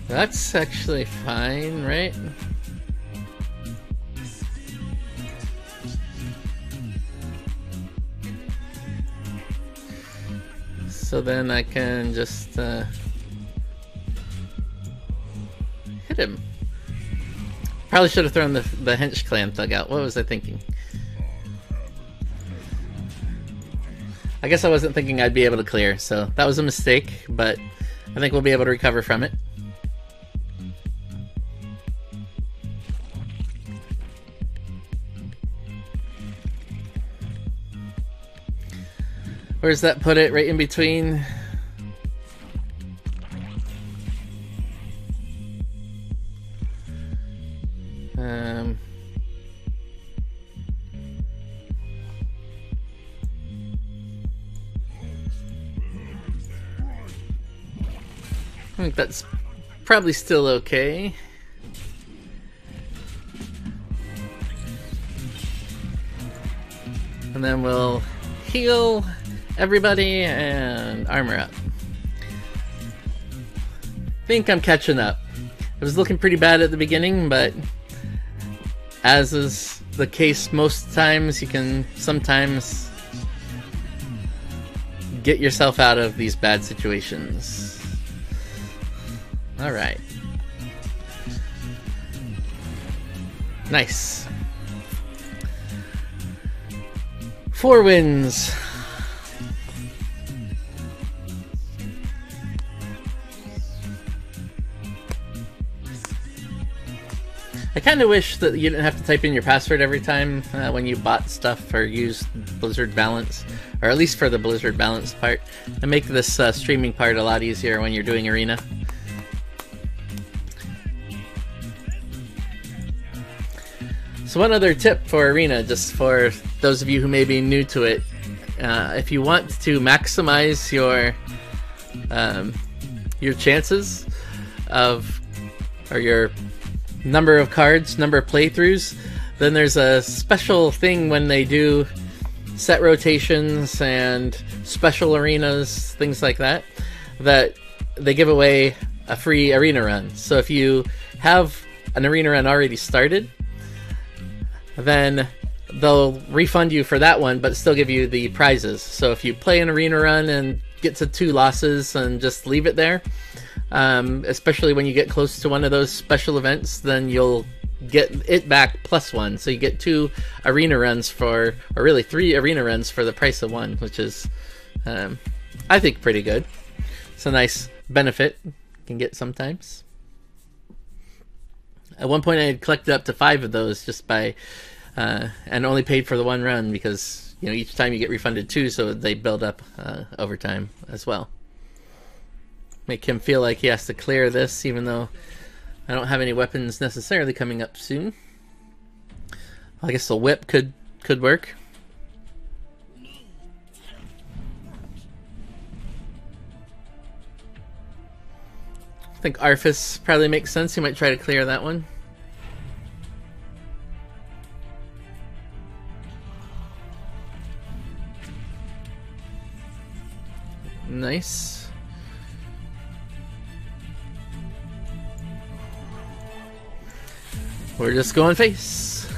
That's actually fine, right? So then I can just hit him. Probably should have thrown the Hench Clan thug out. What was I thinking? I guess I wasn't thinking I'd be able to clear, so that was a mistake, but I think we'll be able to recover from it. Where does that put it? Right in between? I think that's probably still okay. And then we'll heal everybody and armor up. Think I'm catching up. It was looking pretty bad at the beginning, but as is the case most times, you can sometimes get yourself out of these bad situations. Alright. Nice. 4 wins. I kind of wish that you didn't have to type in your password every time when you bought stuff or used Blizzard Balance, or at least for the Blizzard Balance part, and make this streaming part a lot easier when you're doing Arena. So one other tip for Arena, just for those of you who may be new to it, if you want to maximize your chances of, or your number of cards, number of playthroughs, then there's a special thing when they do set rotations and special arenas, things like that, that they give away a free arena run. So if you have an arena run already started, then they'll refund you for that one, but still give you the prizes. So if you play an arena run and get to 2 losses and just leave it there, especially when you get close to one of those special events, then you'll get it back +1. So you get 2 arena runs for, or really 3 arena runs for the price of 1, which is, I think, pretty good. It's a nice benefit you can get sometimes. At one point I had collected up to 5 of those just by, and only paid for the 1 run because, you know, each time you get refunded 2, so they build up over time as well. Make him feel like he has to clear this, even though I don't have any weapons necessarily coming up soon. I guess the whip could work. I think Arthas probably makes sense. He might try to clear that one. Nice. We're just going face.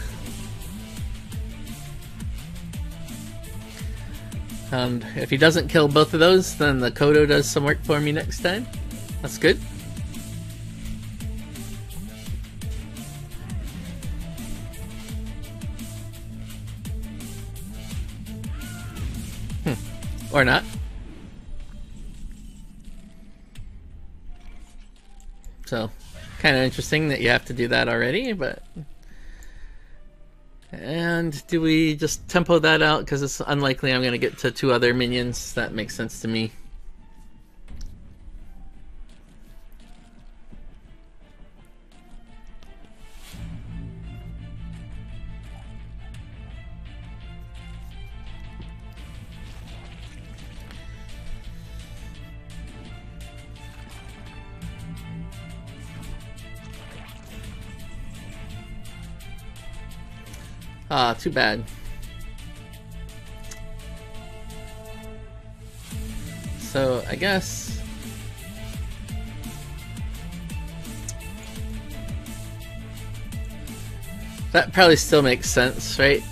And if he doesn't kill both of those, then the Kodo does some work for me next time. That's good. Or not. So, kind of interesting that you have to do that already, but... And do we just tempo that out? Because it's unlikely I'm going to get to 2 other minions. That makes sense to me. Ah, too bad. So, I guess... that probably still makes sense, right?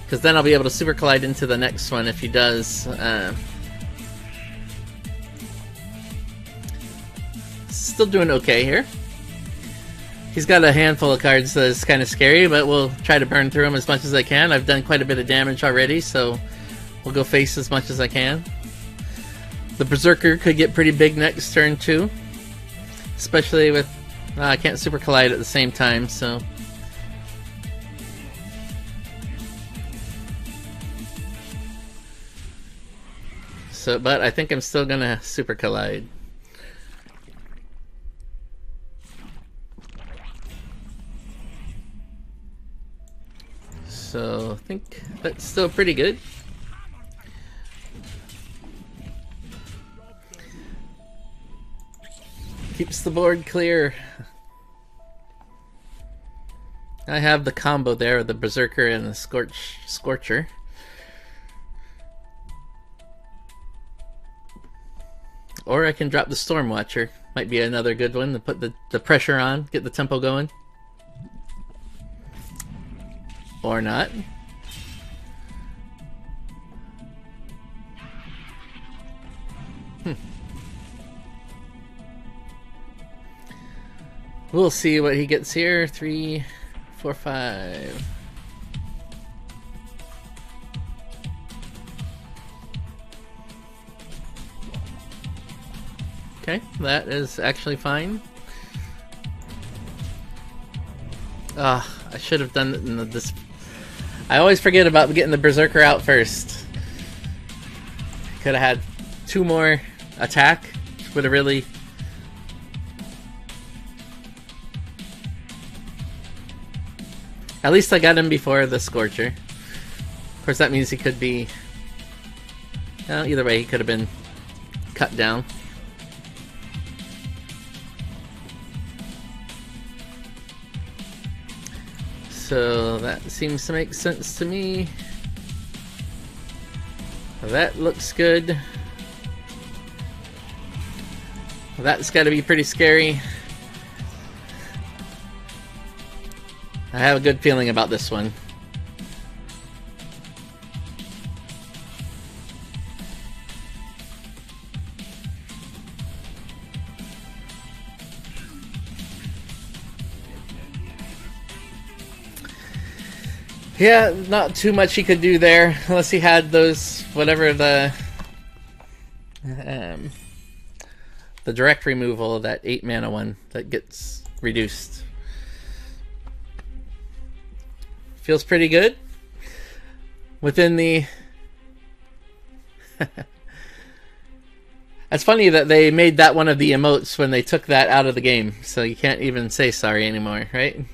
Because then I'll be able to super collide into the next one if he does. Still doing okay here. He's got a handful of cards that's kind of scary, but we'll try to burn through them as much as I can. I've done quite a bit of damage already, so we'll go face as much as I can. The Berserker could get pretty big next turn too. Especially with... I can't super collide at the same time, so... but I think I'm still gonna super collide. So, I think that's still pretty good. Keeps the board clear. I have the combo there, the Berserker and the Scorcher. Or I can drop the Stormwatcher. Might be another good one to put the pressure on, get the tempo going. Or not. We'll see what he gets here. 3, 4, 5. Okay, that is actually fine. I should have done it in this. I always forget about getting the Berserker out first. Could have had 2 more attack, which would have really... At least I got him before the Scorcher. Of course, that means he could be... Well, either way, he could have been cut down. So that seems to make sense to me. That looks good. That's got to be pretty scary. I have a good feeling about this one. Yeah, not too much he could do there, unless he had those, whatever the direct removal, that 8 mana one that gets reduced. Feels pretty good. Within the... It's funny that they made that one of the emotes when they took that out of the game, so you can't even say sorry anymore, right?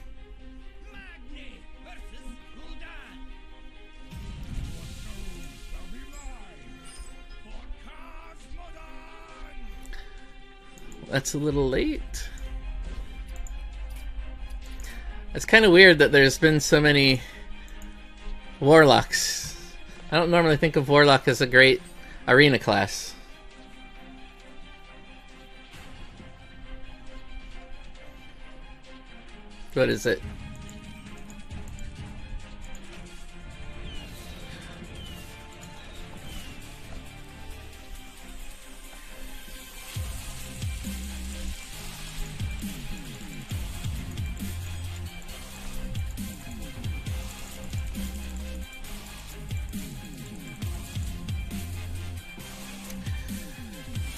That's a little late. It's kind of weird that there's been so many Warlocks. I don't normally think of Warlock as a great arena class. What is it?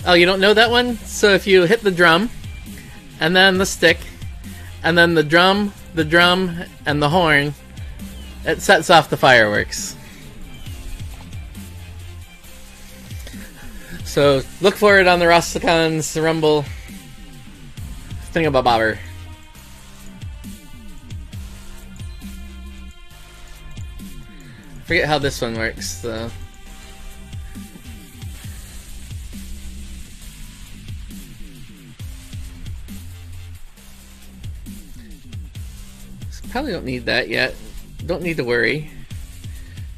Oh, you don't know that one? So if you hit the drum, and then the stick, and then the drum, and the horn, it sets off the fireworks. So look for it on the Rastakhan's Rumble thingamabobber. Forget how this one works, though. Probably don't need that yet. Don't need to worry.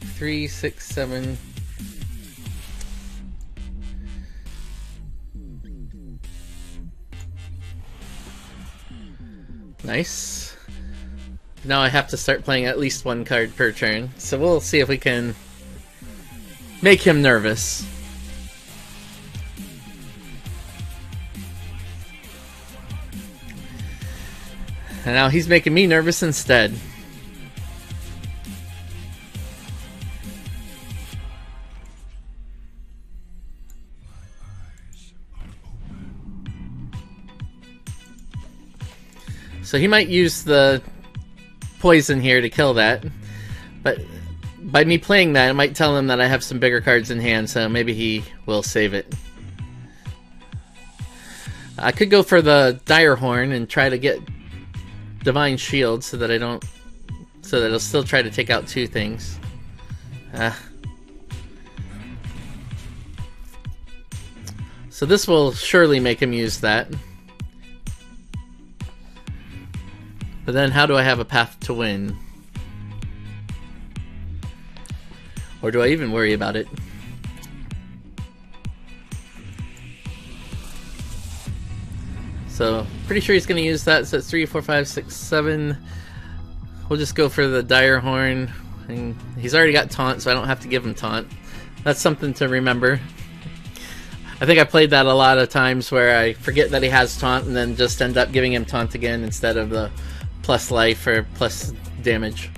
3, 6, 7. Nice. Now I have to start playing at least one card per turn. So we'll see if we can make him nervous. And now he's making me nervous instead. So he might use the poison here to kill that. But by me playing that, it might tell him that I have some bigger cards in hand, so maybe he will save it. I could go for the Dire Horn and try to get Divine Shield so that I don't... so that it'll still try to take out 2 things. So this will surely make him use that. But then how do I have a path to win? Or do I even worry about it? So, pretty sure he's going to use that, so it's 3, 4, 5, 6, 7. We'll just go for the Dire Horn. And he's already got Taunt, so I don't have to give him Taunt. That's something to remember. I think I played that a lot of times where I forget that he has Taunt and then just end up giving him Taunt again instead of the plus life or plus damage.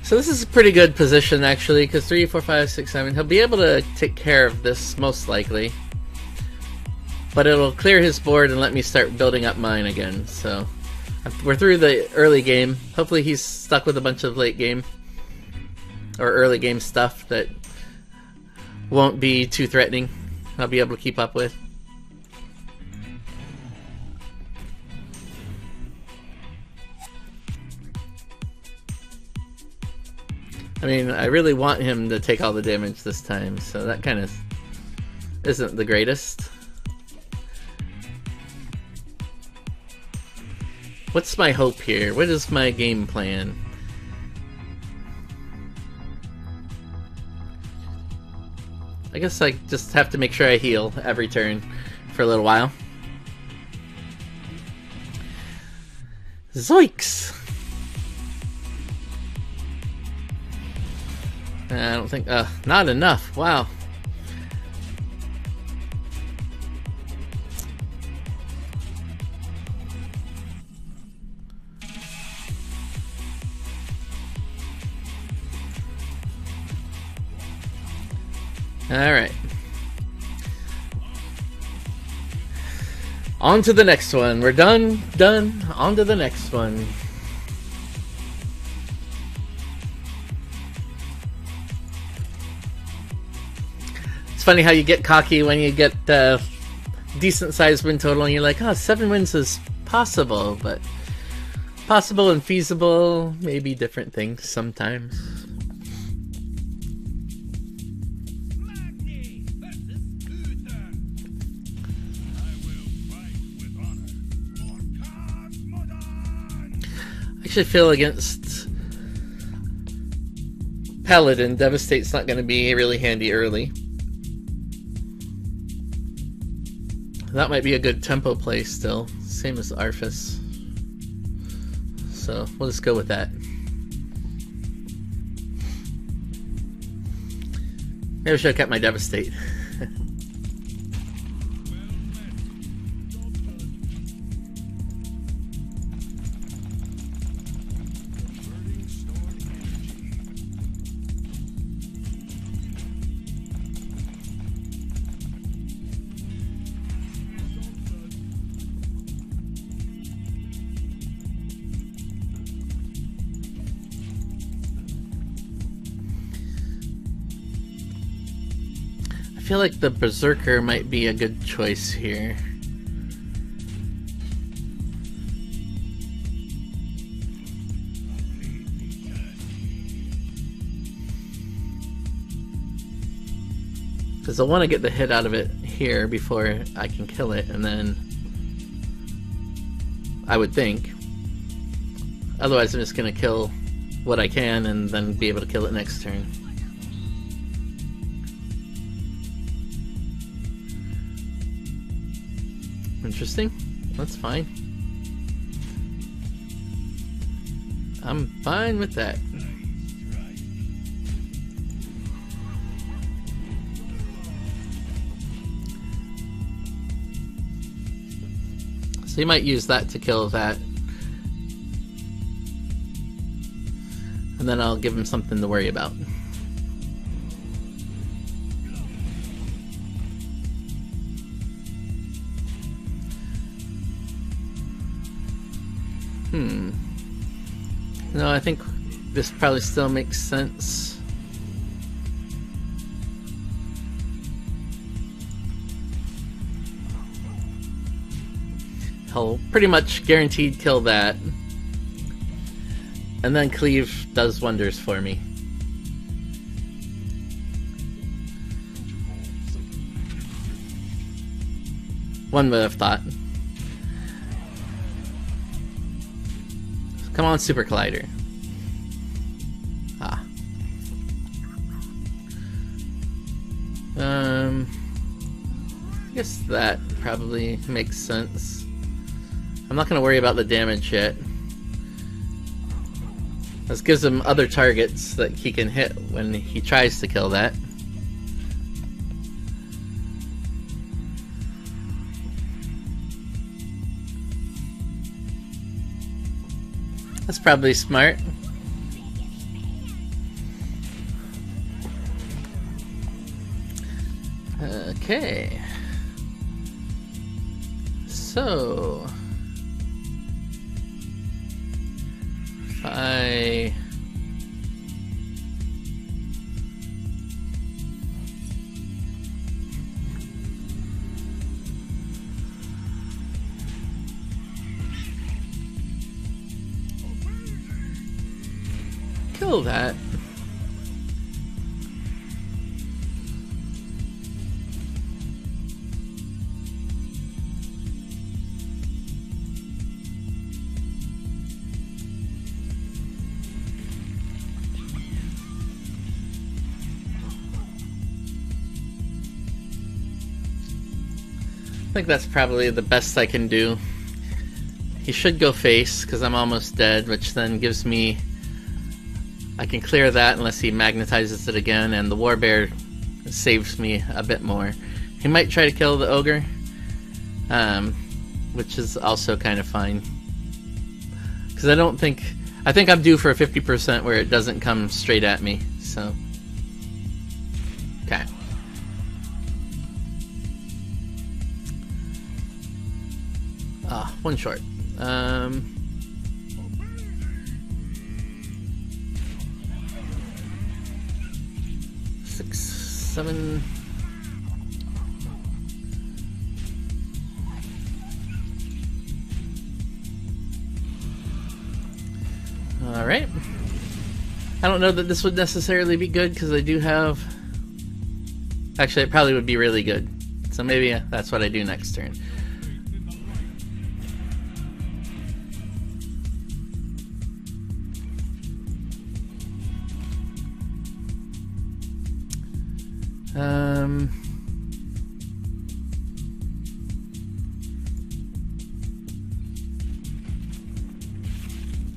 So this is a pretty good position actually, because 3, 4, 5, 6, 7, he'll be able to take care of this most likely. But it'll clear his board and let me start building up mine again. So we're through the early game. Hopefully he's stuck with a bunch of late game or early game stuff that won't be too threatening. I'll be able to keep up with. I mean, I really want him to take all the damage this time, so that kind of isn't the greatest. What's my hope here? What is my game plan? I guess I just have to make sure I heal every turn for a little while. Zoinks! I don't think... not enough. Wow. Alright. On to the next one. We're done. Done. On to the next one. It's funny how you get cocky when you get decent sized win total and you're like, oh, 7 wins is possible, but possible and feasible may be different things sometimes. I actually feel against Paladin, Devastate's not going to be really handy early. That might be a good tempo play still, same as Arthas. So we'll just go with that. Maybe I should have kept my Devastate. I feel like the Berserker might be a good choice here. Because I want to get the hit out of it here before I can kill it, and then I would think. Otherwise I'm just going to kill what I can and then be able to kill it next turn. Interesting. That's fine. I'm fine with that. So you might use that to kill that. And then I'll give him something to worry about. No, I think this probably still makes sense. He'll pretty much guaranteed kill that. And then Cleave does wonders for me. One would have thought. Come on, Super Collider. Ah. I guess that probably makes sense. I'm not going to worry about the damage yet. This gives him other targets that he can hit when he tries to kill that. That's probably smart. Okay. So if I kill that. I think that's probably the best I can do. He should go face, because I'm almost dead, which then gives me... I can clear that unless he magnetizes it again, and the Warbear saves me a bit more. He might try to kill the Ogre, which is also kind of fine. Because I think I'm due for a 50% where it doesn't come straight at me, so... Okay. One short. 6, 7... Alright. I don't know that this would necessarily be good because I do have... Actually, it probably would be really good. So maybe that's what I do next turn.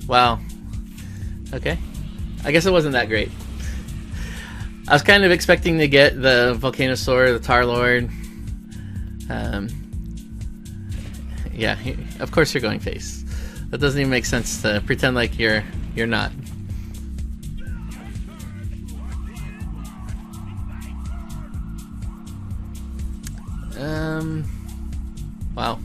Wow. Okay. I guess it wasn't that great. I was kind of expecting to get the Volcanosaur, the Tar Lord. Yeah, of course you're going face. That doesn't even make sense to pretend like you're not. Wow.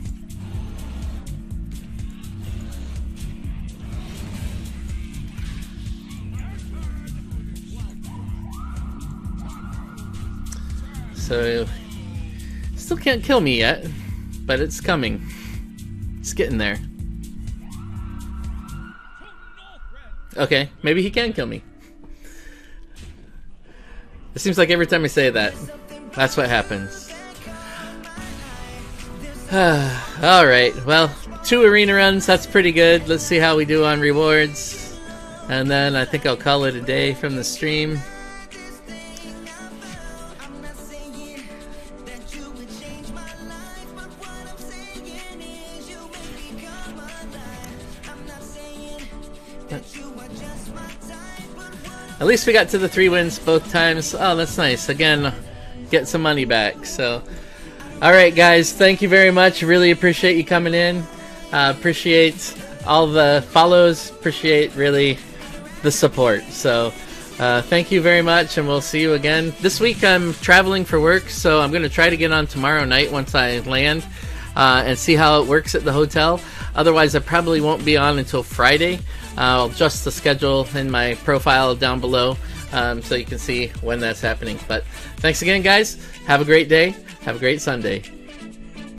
So, still can't kill me yet, but it's coming. It's getting there. Okay, maybe he can kill me. It seems like every time I say that, that's what happens. Alright, well, 2 arena runs, that's pretty good. Let's see how we do on rewards. And then I think I'll call it a day from the stream. At least we got to the 3 wins both times. Oh, that's nice. Again, get some money back. So, alright guys, thank you very much. Really appreciate you coming in. Appreciate all the follows. Appreciate really the support. So, thank you very much, and we'll see you again. This week I'm traveling for work, so I'm going to try to get on tomorrow night once I land and see how it works at the hotel. Otherwise, I probably won't be on until Friday. I'll adjust the schedule in my profile down below so you can see when that's happening. But thanks again, guys. Have a great day. Have a great Sunday.